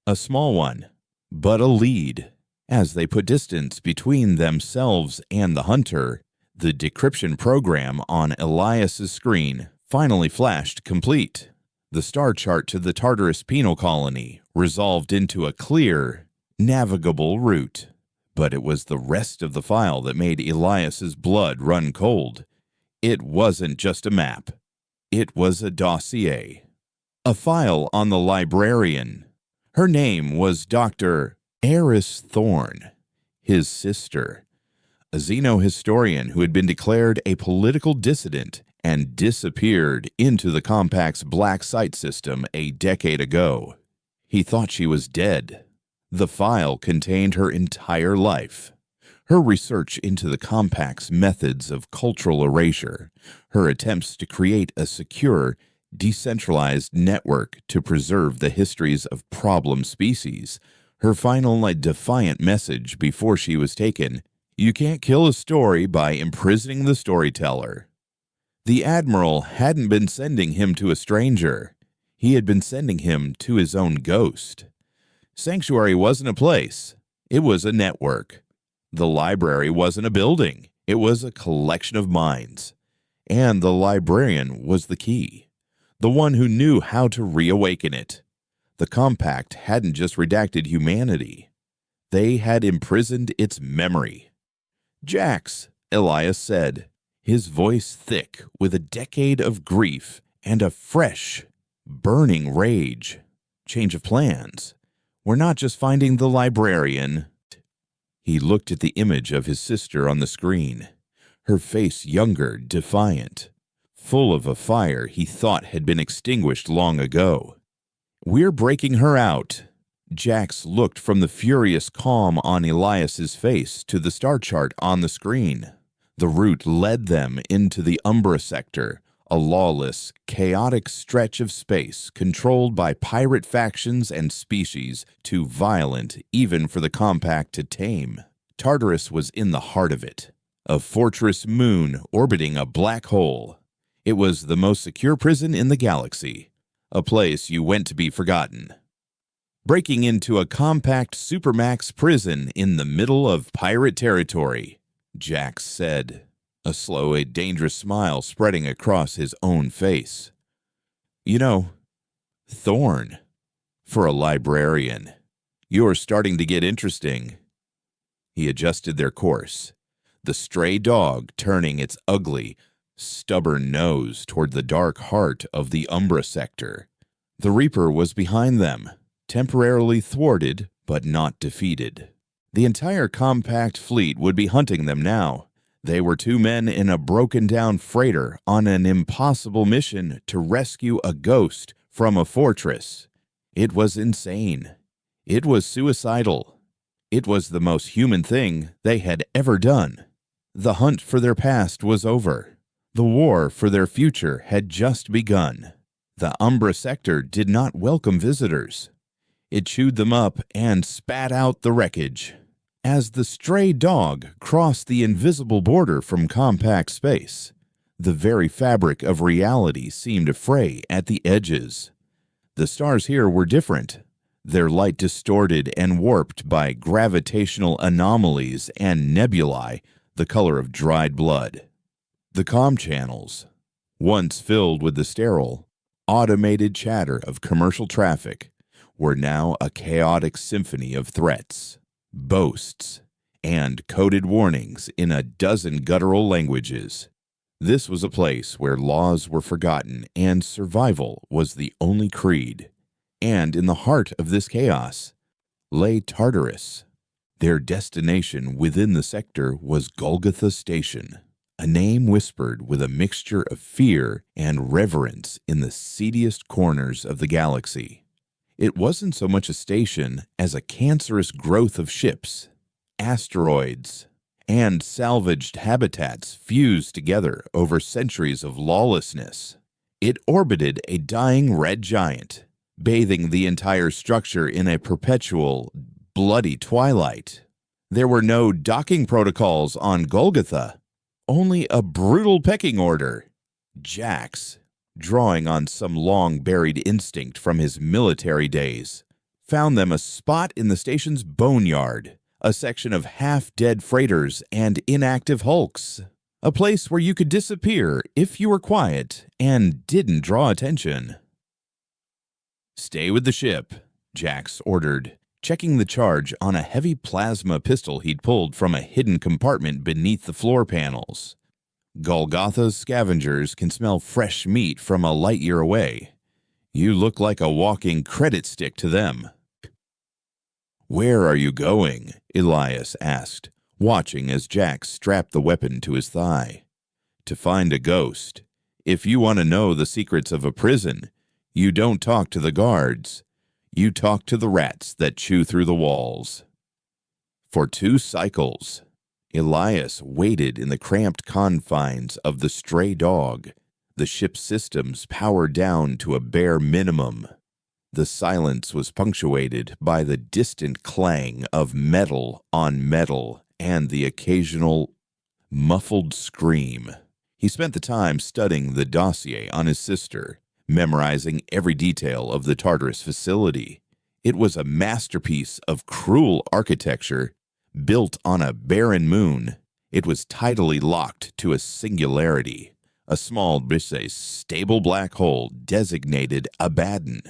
A small one, but a lead. As they put distance between themselves and the hunter, the decryption program on Elias's screen finally flashed complete. The star chart to the Tartarus penal colony resolved into a clear, navigable route. But it was the rest of the file that made Elias's blood run cold. It wasn't just a map. It was a dossier. A file on the librarian. Her name was Dr. Eris Thorne, his sister, a xenohistorian who had been declared a political dissident and disappeared into the Compact's black site system a decade ago. He thought she was dead. The file contained her entire life. Her research into the Compact's methods of cultural erasure, her attempts to create a secure, decentralized network to preserve the histories of problem species, her final defiant message before she was taken: "You can't kill a story by imprisoning the storyteller." The Admiral hadn't been sending him to a stranger. He had been sending him to his own ghost. Sanctuary wasn't a place. It was a network. The library wasn't a building. It was a collection of minds. And the librarian was the key, the one who knew how to reawaken it. The Compact hadn't just redacted humanity. They had imprisoned its memory. "Jax," Elias said, his voice thick with a decade of grief and a fresh, burning rage. "Change of plans. We're not just finding the librarian." He looked at the image of his sister on the screen, her face younger, defiant, full of a fire he thought had been extinguished long ago. "We're breaking her out." Jax looked from the furious calm on Elias's face to the star chart on the screen. The route led them into the Umbra sector, a lawless, chaotic stretch of space controlled by pirate factions and species too violent even for the Compact to tame. Tartarus was in the heart of it, a fortress moon orbiting a black hole. It was the most secure prison in the galaxy, a place you went to be forgotten. Breaking into a Compact Supermax prison in the middle of pirate territory, Jax said, a slow, dangerous smile spreading across his own face. "You know, Thorne, for a librarian, you're starting to get interesting." He adjusted their course, the stray dog turning its ugly, stubborn nose toward the dark heart of the Umbra sector. The Reaper was behind them, temporarily thwarted but not defeated. The entire Compact fleet would be hunting them now. They were two men in a broken-down freighter on an impossible mission to rescue a ghost from a fortress. It was insane. It was suicidal. It was the most human thing they had ever done. The hunt for their past was over. The war for their future had just begun. The Umbra sector did not welcome visitors. It chewed them up and spat out the wreckage. As the stray dog crossed the invisible border from Compact space, the very fabric of reality seemed to fray at the edges. The stars here were different, their light distorted and warped by gravitational anomalies and nebulae the color of dried blood. The comm channels, once filled with the sterile, automated chatter of commercial traffic, were now a chaotic symphony of threats, boasts, and coded warnings in a dozen guttural languages. This was a place where laws were forgotten and survival was the only creed. And in the heart of this chaos lay Tartarus. Their destination within the sector was Golgotha Station, a name whispered with a mixture of fear and reverence in the seediest corners of the galaxy. It wasn't so much a station as a cancerous growth of ships, asteroids, and salvaged habitats fused together over centuries of lawlessness. It orbited a dying red giant, bathing the entire structure in a perpetual, bloody twilight. There were no docking protocols on Golgotha, only a brutal pecking order. Jax, drawing on some long-buried instinct from his military days, found them a spot in the station's boneyard, a section of half-dead freighters and inactive hulks, a place where you could disappear if you were quiet and didn't draw attention. "Stay with the ship," Jax ordered, checking the charge on a heavy plasma pistol he'd pulled from a hidden compartment beneath the floor panels. "Golgotha's scavengers can smell fresh meat from a light year away. You look like a walking credit stick to them." "Where are you going?" Elias asked, watching as Jax strapped the weapon to his thigh. "To find a ghost. If you want to know the secrets of a prison, you don't talk to the guards. You talk to the rats that chew through the walls." For 2 cycles, Elias waited in the cramped confines of the stray dog, the ship's systems powered down to a bare minimum. The silence was punctuated by the distant clang of metal on metal and the occasional muffled scream. He spent the time studying the dossier on his sister, memorizing every detail of the Tartarus facility. It was a masterpiece of cruel architecture, built on a barren moon. It was tidally locked to a singularity, a small, stable black hole designated Abaddon.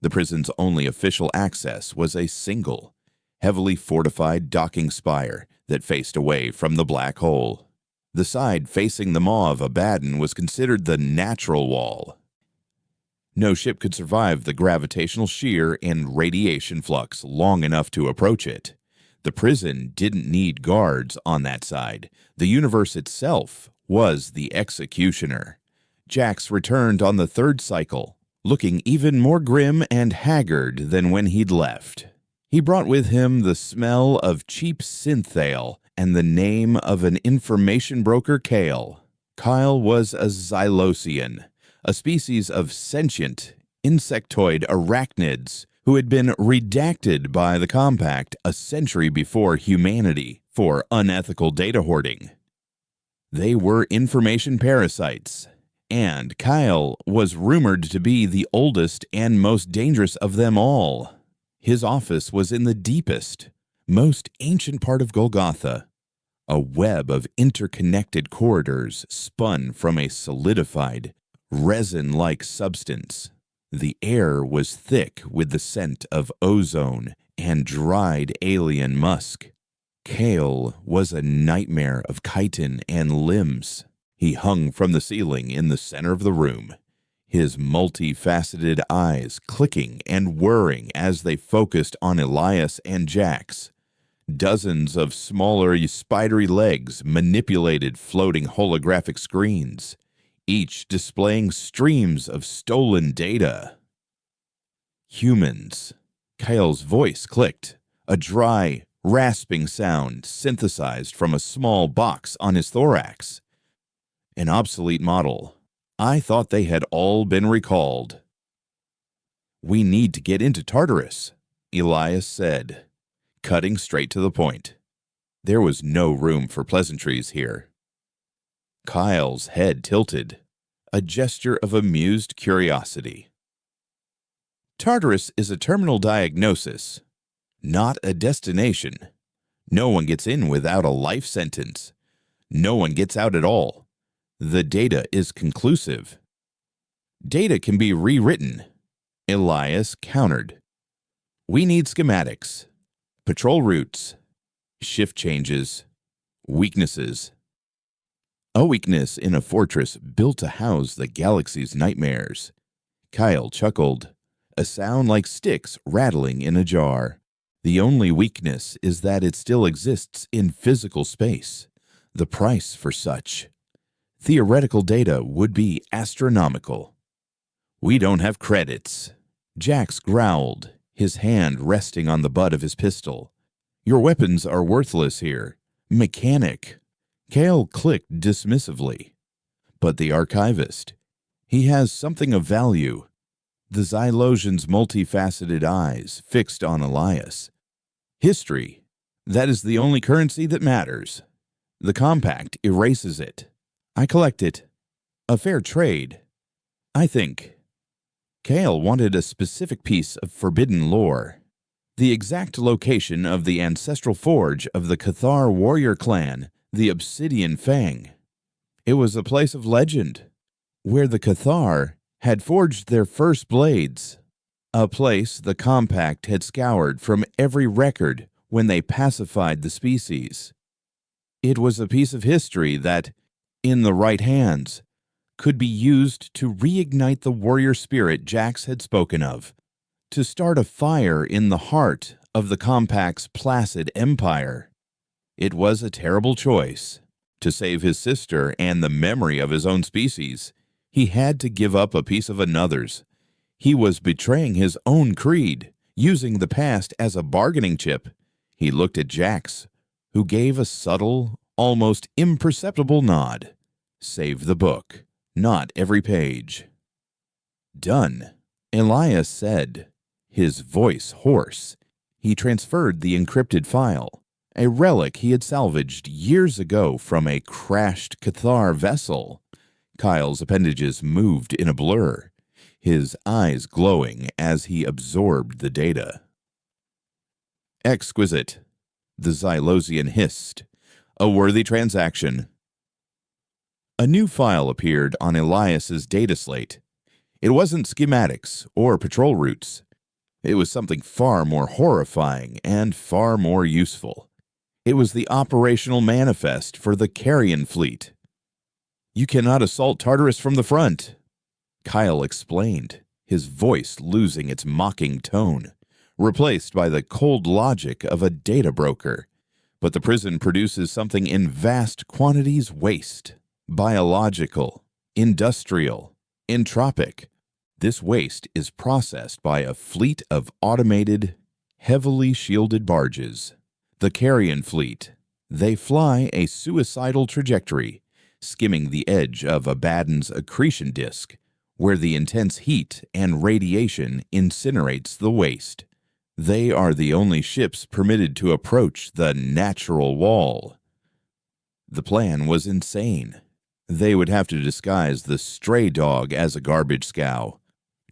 The prison's only official access was a single, heavily fortified docking spire that faced away from the black hole. The side facing the maw of Abaddon was considered the natural wall. No ship could survive the gravitational shear and radiation flux long enough to approach it. The prison didn't need guards on that side. The universe itself was the executioner. Jax returned on the 3rd cycle, looking even more grim and haggard than when he'd left. He brought with him the smell of cheap synthale and the name of an information broker, Kale. Kyle was a Xylosian, a species of sentient, insectoid arachnids who had been redacted by the Compact a century before humanity for unethical data hoarding. They were information parasites, and Kyle was rumored to be the oldest and most dangerous of them all. His office was in the deepest, most ancient part of Golgotha, a web of interconnected corridors spun from a solidified, resin-like substance. The air was thick with the scent of ozone and dried alien musk. Kale was a nightmare of chitin and limbs. He hung from the ceiling in the center of the room, his multifaceted eyes clicking and whirring as they focused on Elias and Jax. Dozens of smaller, spidery legs manipulated floating holographic screens, each displaying streams of stolen data. "Humans." Kyle's voice clicked, a dry, rasping sound synthesized from a small box on his thorax. "An obsolete model. I thought they had all been recalled." "We need to get into Tartarus," Elias said, cutting straight to the point. There was no room for pleasantries here. Kyle's head tilted, a gesture of amused curiosity. "Tartarus is a terminal diagnosis, not a destination. No one gets in without a life sentence. No one gets out at all. The data is conclusive." "Data can be rewritten," Elias countered. "We need schematics, patrol routes, shift changes, weaknesses." A weakness in a fortress built to house the galaxy's nightmares. Kyle chuckled, a sound like sticks rattling in a jar. "The only weakness is that it still exists in physical space. The price for such theoretical data would be astronomical. We don't have credits. Jax growled, his hand resting on the butt of his pistol. Your weapons are worthless here. Mechanic. Kale clicked dismissively. But the archivist. He has something of value. The Xylosian's multifaceted eyes fixed on Elias. History. That is the only currency that matters. The compact erases it. I collect it. A fair trade. I think. Kale wanted a specific piece of forbidden lore. The exact location of the ancestral forge of the Cathar warrior clan, the Obsidian Fang. It was a place of legend, where the Cathar had forged their first blades. A place the compact had scoured from every record when they pacified the species. It was a piece of history that, in the right hands, could be used to reignite the warrior spirit Jax had spoken of, to start a fire in the heart of the compact's placid empire. It was a terrible choice. To save his sister and the memory of his own species, he had to give up a piece of another's. He was betraying his own creed, using the past as a bargaining chip. He looked at Jax, who gave a subtle, almost imperceptible nod. Save the book, not every page. Done, Elias said, his voice hoarse. He transferred the encrypted file, a relic he had salvaged years ago from a crashed Cathar vessel. Kyle's appendages moved in a blur, his eyes glowing as he absorbed the data. Exquisite, the Xylosian hissed. A worthy transaction. A new file appeared on Elias's data slate. It wasn't schematics or patrol routes. It was something far more horrifying and far more useful. It was the operational manifest for the Carrion fleet. You cannot assault Tartarus from the front, Kyle explained, his voice losing its mocking tone, replaced by the cold logic of a data broker. But the prison produces something in vast quantities waste. Biological, industrial, entropic. This waste is processed by a fleet of automated, heavily shielded barges. The Carrion fleet. They fly a suicidal trajectory, skimming the edge of Abaddon's accretion disk, where the intense heat and radiation incinerates the waste. They are the only ships permitted to approach the natural wall. The plan was insane. They would have to disguise the stray dog as a garbage scow,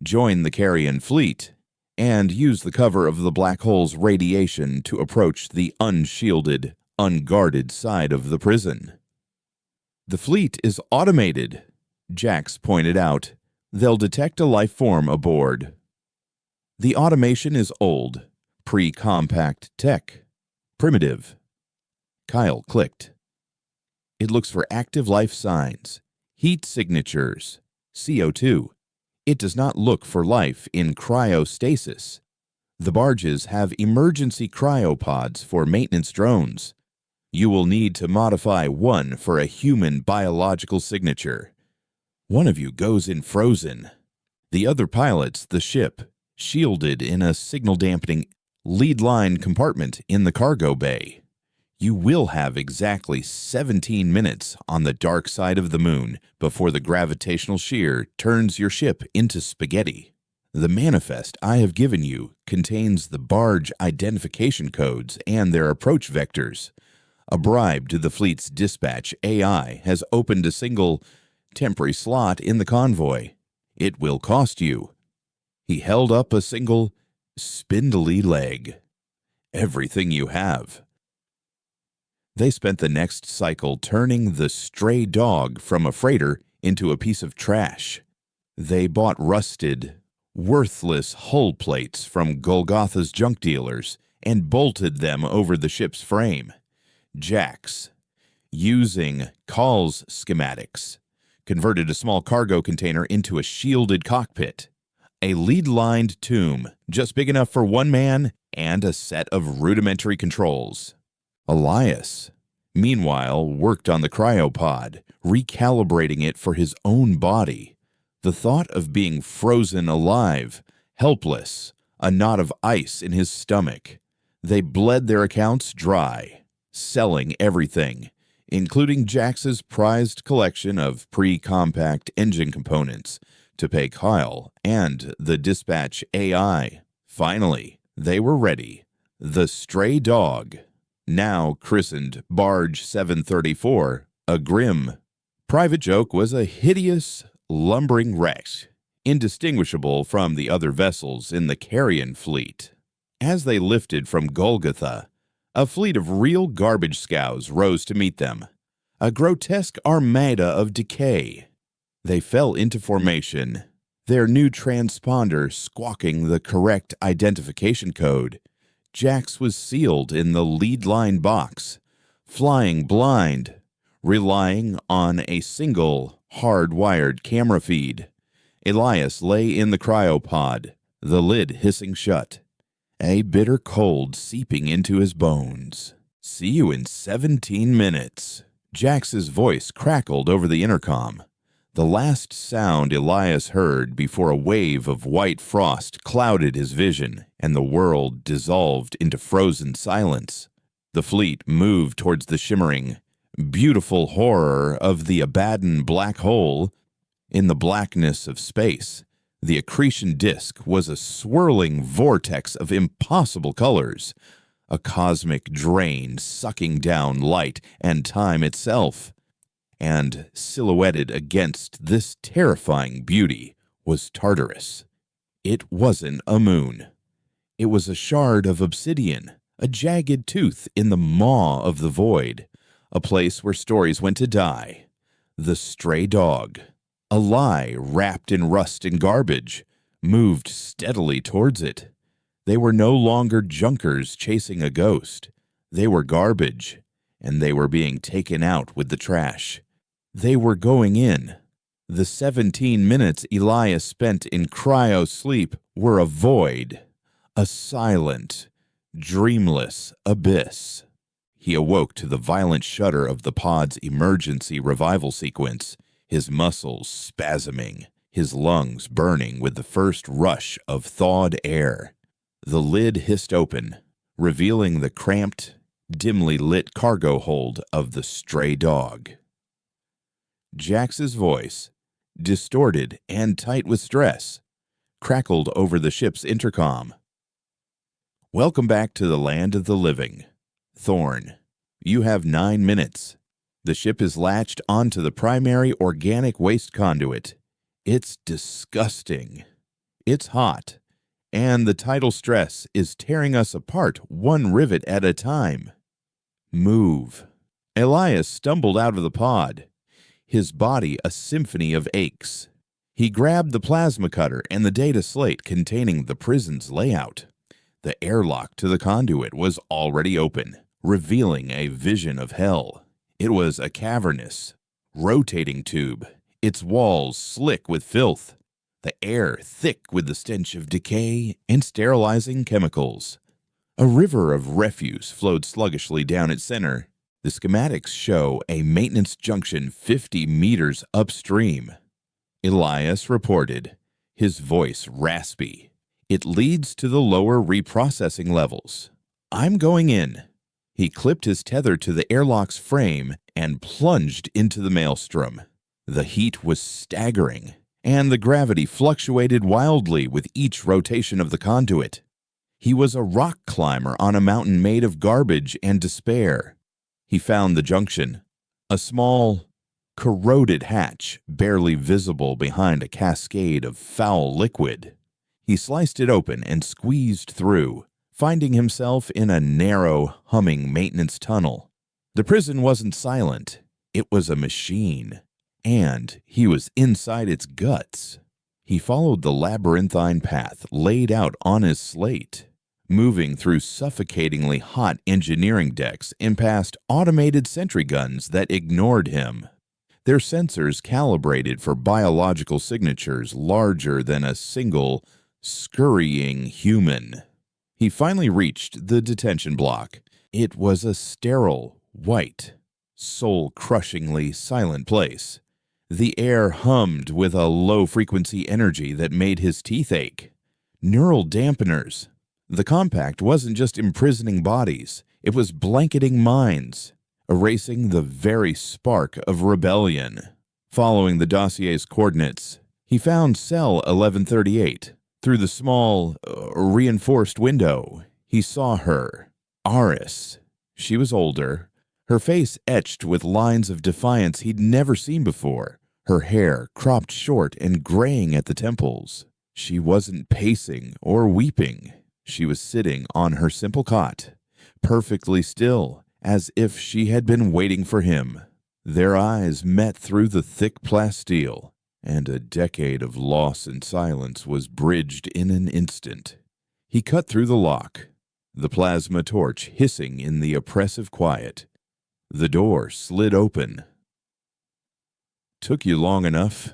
join the Carrion fleet, and use the cover of the black hole's radiation to approach the unshielded, unguarded side of the prison. The fleet is automated, Jax pointed out. They'll detect a life form aboard. The automation is old, pre-compact tech, primitive. Kyle clicked. It looks for active life signs, heat signatures, CO2. It does not look for life in cryostasis. The barges have emergency cryopods for maintenance drones. You will need to modify one for a human biological signature. One of you goes in frozen. The other pilots the ship, shielded in a signal-dampening lead-line compartment in the cargo bay. You will have exactly 17 minutes on the dark side of the moon before the gravitational shear turns your ship into spaghetti. The manifest I have given you contains the barge identification codes and their approach vectors. A bribe to the fleet's dispatch AI has opened a single, temporary slot in the convoy. It will cost you. He held up a single, spindly leg. Everything you have. They spent the next cycle turning the stray dog from a freighter into a piece of trash. They bought rusted, worthless hull plates from Golgotha's junk dealers and bolted them over the ship's frame. Jax, using Call's schematics, converted a small cargo container into a shielded cockpit, a lead-lined tomb just big enough for one man and a set of rudimentary controls. Elias, Meanwhile, worked on the cryopod, recalibrating it for his own body. The thought of being frozen alive, helpless, a knot of ice in his stomach. They bled their accounts dry, selling everything, including Jax's prized collection of pre-compact engine components, to pay Kyle and the dispatch AI. Finally, they were ready. The stray dog, now christened Barge 734, a grim. Private Joke was a hideous, lumbering wreck, indistinguishable from the other vessels in the carrion fleet. As they lifted from Golgotha, a fleet of real garbage scows rose to meet them, a grotesque armada of decay. They fell into formation, their new transponder squawking the correct identification code. Jax was sealed in the lead line box, flying blind, relying on a single hard-wired camera feed. Elias lay in the cryopod, the lid hissing shut, a bitter cold seeping into his bones. "See you in 17 minutes." Jax's voice crackled over the intercom, the last sound Elias heard before a wave of white frost clouded his vision and the world dissolved into frozen silence. The fleet moved towards the shimmering, beautiful horror of the Abaddon black hole. In the blackness of space, the accretion disk was a swirling vortex of impossible colors, a cosmic drain sucking down light and time itself. And silhouetted against this terrifying beauty was Tartarus. It wasn't a moon. It was a shard of obsidian, a jagged tooth in the maw of the void, a place where stories went to die. The stray dog, a lie wrapped in rust and garbage, moved steadily towards it. They were no longer junkers chasing a ghost. They were garbage, and they were being taken out with the trash. They were going in. The 17 minutes Elias spent in cryo-sleep were a void, a silent, dreamless abyss. He awoke to the violent shudder of the pod's emergency revival sequence, his muscles spasming, his lungs burning with the first rush of thawed air. The lid hissed open, revealing the cramped, dimly lit cargo hold of the stray dog. Jax's voice, distorted and tight with stress, crackled over the ship's intercom. "Welcome back to the land of the living. Thorn, you have 9 minutes. The ship is latched onto the primary organic waste conduit. It's disgusting. It's hot, and the tidal stress is tearing us apart one rivet at a time. Move." Elias stumbled out of the pod, his body a symphony of aches. He grabbed the plasma cutter and the data slate containing the prison's layout. The airlock to the conduit was already open, revealing a vision of hell. It was a cavernous, rotating tube, its walls slick with filth, the air thick with the stench of decay and sterilizing chemicals. A river of refuse flowed sluggishly down its center. The schematics show a maintenance junction 50 meters upstream. Elias reported, his voice raspy. "It leads to the lower reprocessing levels. I'm going in." He clipped his tether to the airlock's frame and plunged into the maelstrom. The heat was staggering, and the gravity fluctuated wildly with each rotation of the conduit. He was a rock climber on a mountain made of garbage and despair. He found the junction, a small, corroded hatch barely visible behind a cascade of foul liquid. He sliced it open and squeezed through, finding himself in a narrow, humming maintenance tunnel. The prison wasn't silent. It was a machine, and he was inside its guts. He followed the labyrinthine path laid out on his slate, moving through suffocatingly hot engineering decks and past automated sentry guns that ignored him. Their sensors calibrated for biological signatures larger than a single, scurrying human. He finally reached the detention block. It was a sterile, white, soul-crushingly silent place. The air hummed with a low-frequency energy that made his teeth ache. Neural dampeners. The compact wasn't just imprisoning bodies, it was blanketing minds, erasing the very spark of rebellion. Following the dossier's coordinates, he found cell 1138. Through the small, reinforced window, he saw her, Aris. She was older, her face etched with lines of defiance he'd never seen before, her hair cropped short and graying at the temples. She wasn't pacing or weeping. She was sitting on her simple cot, perfectly still, as if she had been waiting for him. Their eyes met through the thick plasteel, and a decade of loss and silence was bridged in an instant. He cut through the lock, the plasma torch hissing in the oppressive quiet. The door slid open. "Took you long enough,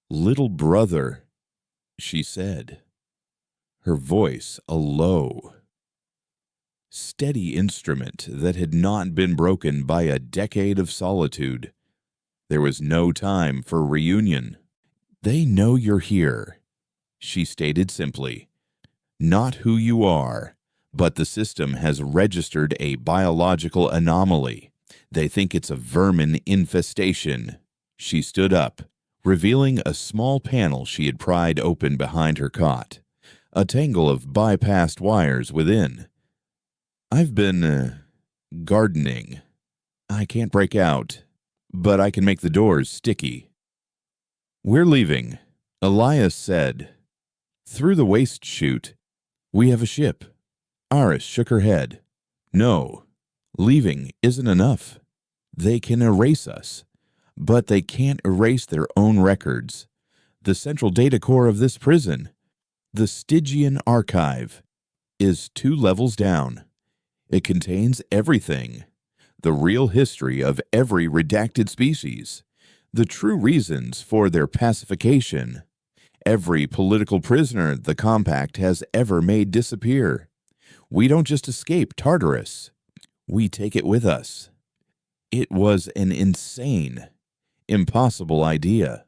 little brother," she said, her voice a low, steady instrument that had not been broken by a decade of solitude. There was no time for reunion. "They know you're here," she stated simply. "Not who you are, but the system has registered a biological anomaly. They think it's a vermin infestation." She stood up, revealing a small panel she had pried open behind her cot, a tangle of bypassed wires within. "I've been, gardening. I can't break out, but I can make the doors sticky." "We're leaving," Elias said. "Through the waste chute. We have a ship." Aris shook her head. "No, leaving isn't enough. They can erase us, but they can't erase their own records. The central data core of this prison, the Stygian Archive, is 2 levels down. It contains everything. The real history of every redacted species. The true reasons for their pacification. Every political prisoner the Compact has ever made disappear. We don't just escape Tartarus. We take it with us." It was an insane, impossible idea.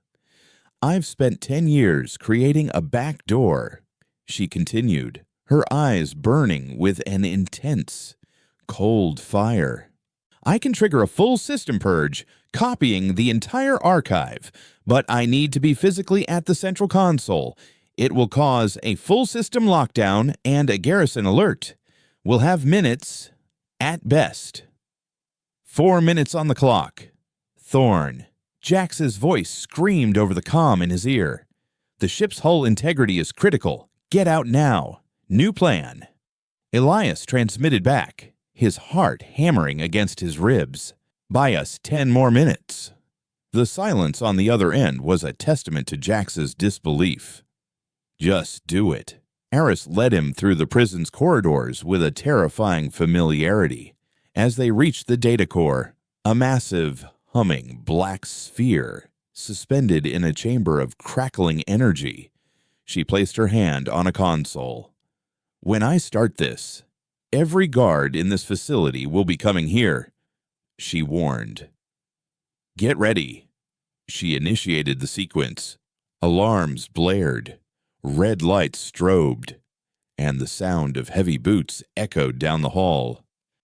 "I've spent 10 years creating a back door," she continued, her eyes burning with an intense, cold fire. "I can trigger a full system purge, copying the entire archive, but I need to be physically at the central console. It will cause a full system lockdown and a garrison alert. We'll have minutes, at best." 4 minutes on the clock. Thorn. Jax's voice screamed over the comm in his ear. "The ship's hull integrity is critical. Get out now. New plan." Elias transmitted back, his heart hammering against his ribs. "Buy us 10 more minutes." The silence on the other end was a testament to Jax's disbelief. "Just do it." Aris led him through the prison's corridors with a terrifying familiarity. As they reached the data core, a massive, humming black sphere suspended in a chamber of crackling energy, she placed her hand on a console. "When I start this, every guard in this facility will be coming here," she warned. "Get ready." She initiated the sequence. Alarms blared, red lights strobed, and the sound of heavy boots echoed down the hall.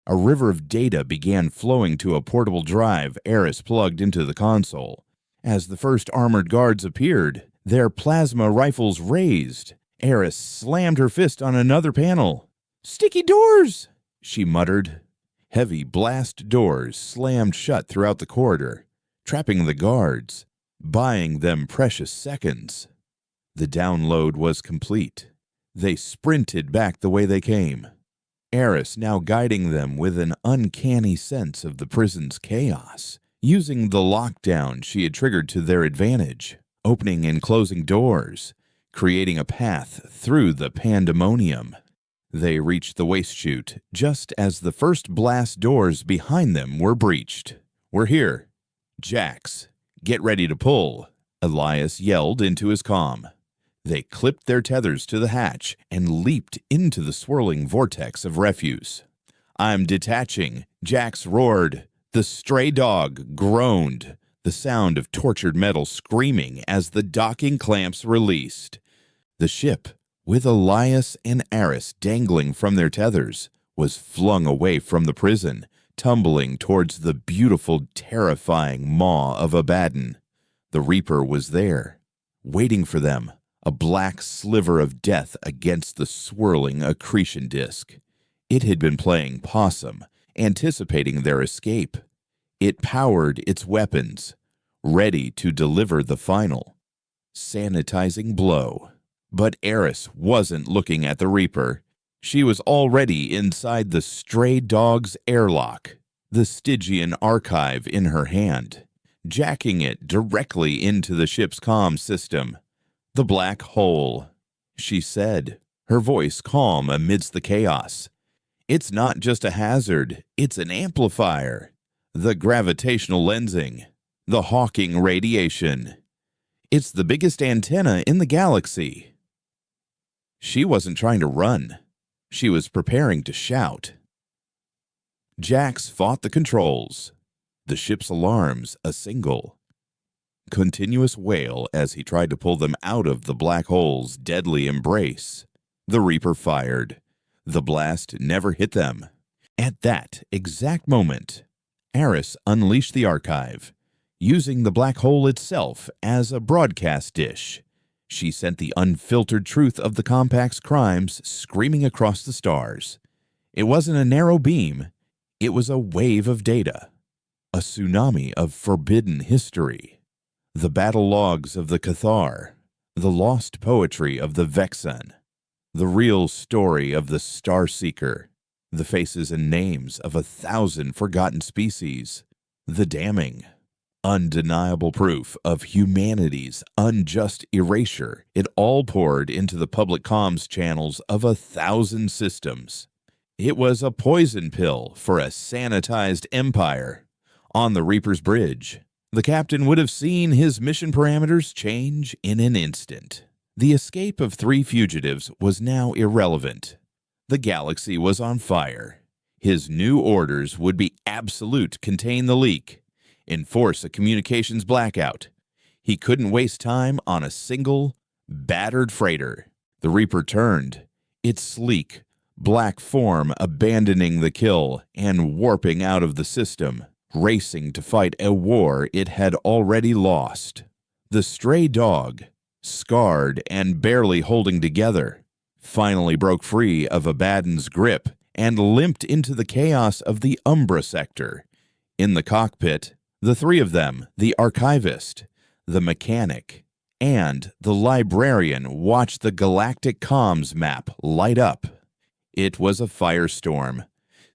A river of data began flowing to a portable drive Aris plugged into the console. As the first armored guards appeared, their plasma rifles raised. Aris slammed her fist on another panel. "Sticky doors!" she muttered. Heavy blast doors slammed shut throughout the corridor, trapping the guards, buying them precious seconds. The download was complete. They sprinted back the way they came. Aris now guiding them with an uncanny sense of the prison's chaos, using the lockdown she had triggered to their advantage, opening and closing doors, creating a path through the pandemonium. They reached the waste chute just as the first blast doors behind them were breached. "We're here. Jax, get ready to pull," Elias yelled into his comm. They clipped their tethers to the hatch and leaped into the swirling vortex of refuse. "I'm detaching," Jax roared. The stray dog groaned, the sound of tortured metal screaming as the docking clamps released. The ship, with Elias and Aris dangling from their tethers, was flung away from the prison, tumbling towards the beautiful, terrifying maw of Abaddon. The Reaper was there, waiting for them, a black sliver of death against the swirling accretion disk. It had been playing possum, anticipating their escape. It powered its weapons, ready to deliver the final, sanitizing blow. But Aris wasn't looking at the Reaper. She was already inside the stray dog's airlock, the Stygian archive in her hand, jacking it directly into the ship's comm system. The black hole, she said, her voice calm amidst the chaos. It's not just a hazard, it's an amplifier. The gravitational lensing, the Hawking radiation. It's the biggest antenna in the galaxy. She wasn't trying to run. She was preparing to shout. Jax fought the controls. The ship's alarms a single, continuous wail as he tried to pull them out of the black hole's deadly embrace. The Reaper fired. The blast never hit them. At that exact moment, Aris unleashed the archive, using the black hole itself as a broadcast dish. She sent the unfiltered truth of the Compact's crimes screaming across the stars. It wasn't a narrow beam. It was a wave of data, a tsunami of forbidden history. The battle logs of the Cathar, the lost poetry of the Vexen, the real story of the Starseeker, the faces and names of 1,000 forgotten species, the damning, undeniable proof of humanity's unjust erasure. It all poured into the public comms channels of 1,000 systems. It was a poison pill for a sanitized empire. On the Reaper's bridge, the captain would have seen his mission parameters change in an instant. The escape of 3 fugitives was now irrelevant. The galaxy was on fire. His new orders would be absolute: contain the leak, enforce a communications blackout. He couldn't waste time on a single, battered freighter. The Reaper turned, its sleek, black form abandoning the kill and warping out of the system, racing to fight a war it had already lost. The stray dog, scarred and barely holding together, finally broke free of Abaddon's grip and limped into the chaos of the Umbra sector. In the cockpit, the 3 of them, the archivist, the mechanic, and the librarian, watched the galactic comms map light up. It was a firestorm.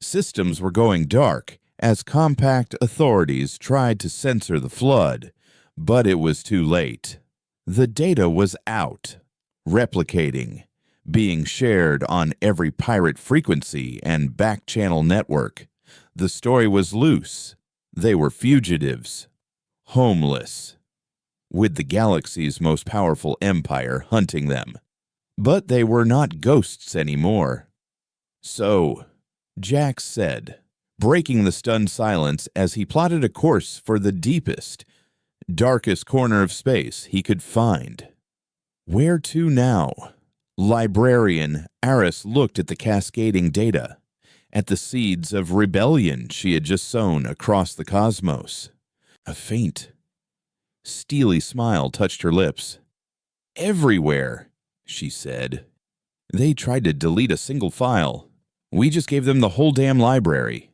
Systems were going dark as compact authorities tried to censor the flood, but it was too late. The data was out, replicating, being shared on every pirate frequency and back-channel network. The story was loose. They were fugitives, homeless, with the galaxy's most powerful empire hunting them. But they were not ghosts anymore. So, Jax said, breaking the stunned silence as he plotted a course for the deepest, darkest corner of space he could find. Where to now? Librarian Aris looked at the cascading data, at the seeds of rebellion she had just sown across the cosmos. A faint, steely smile touched her lips. Everywhere, she said. They tried to delete a single file. We just gave them the whole damn library.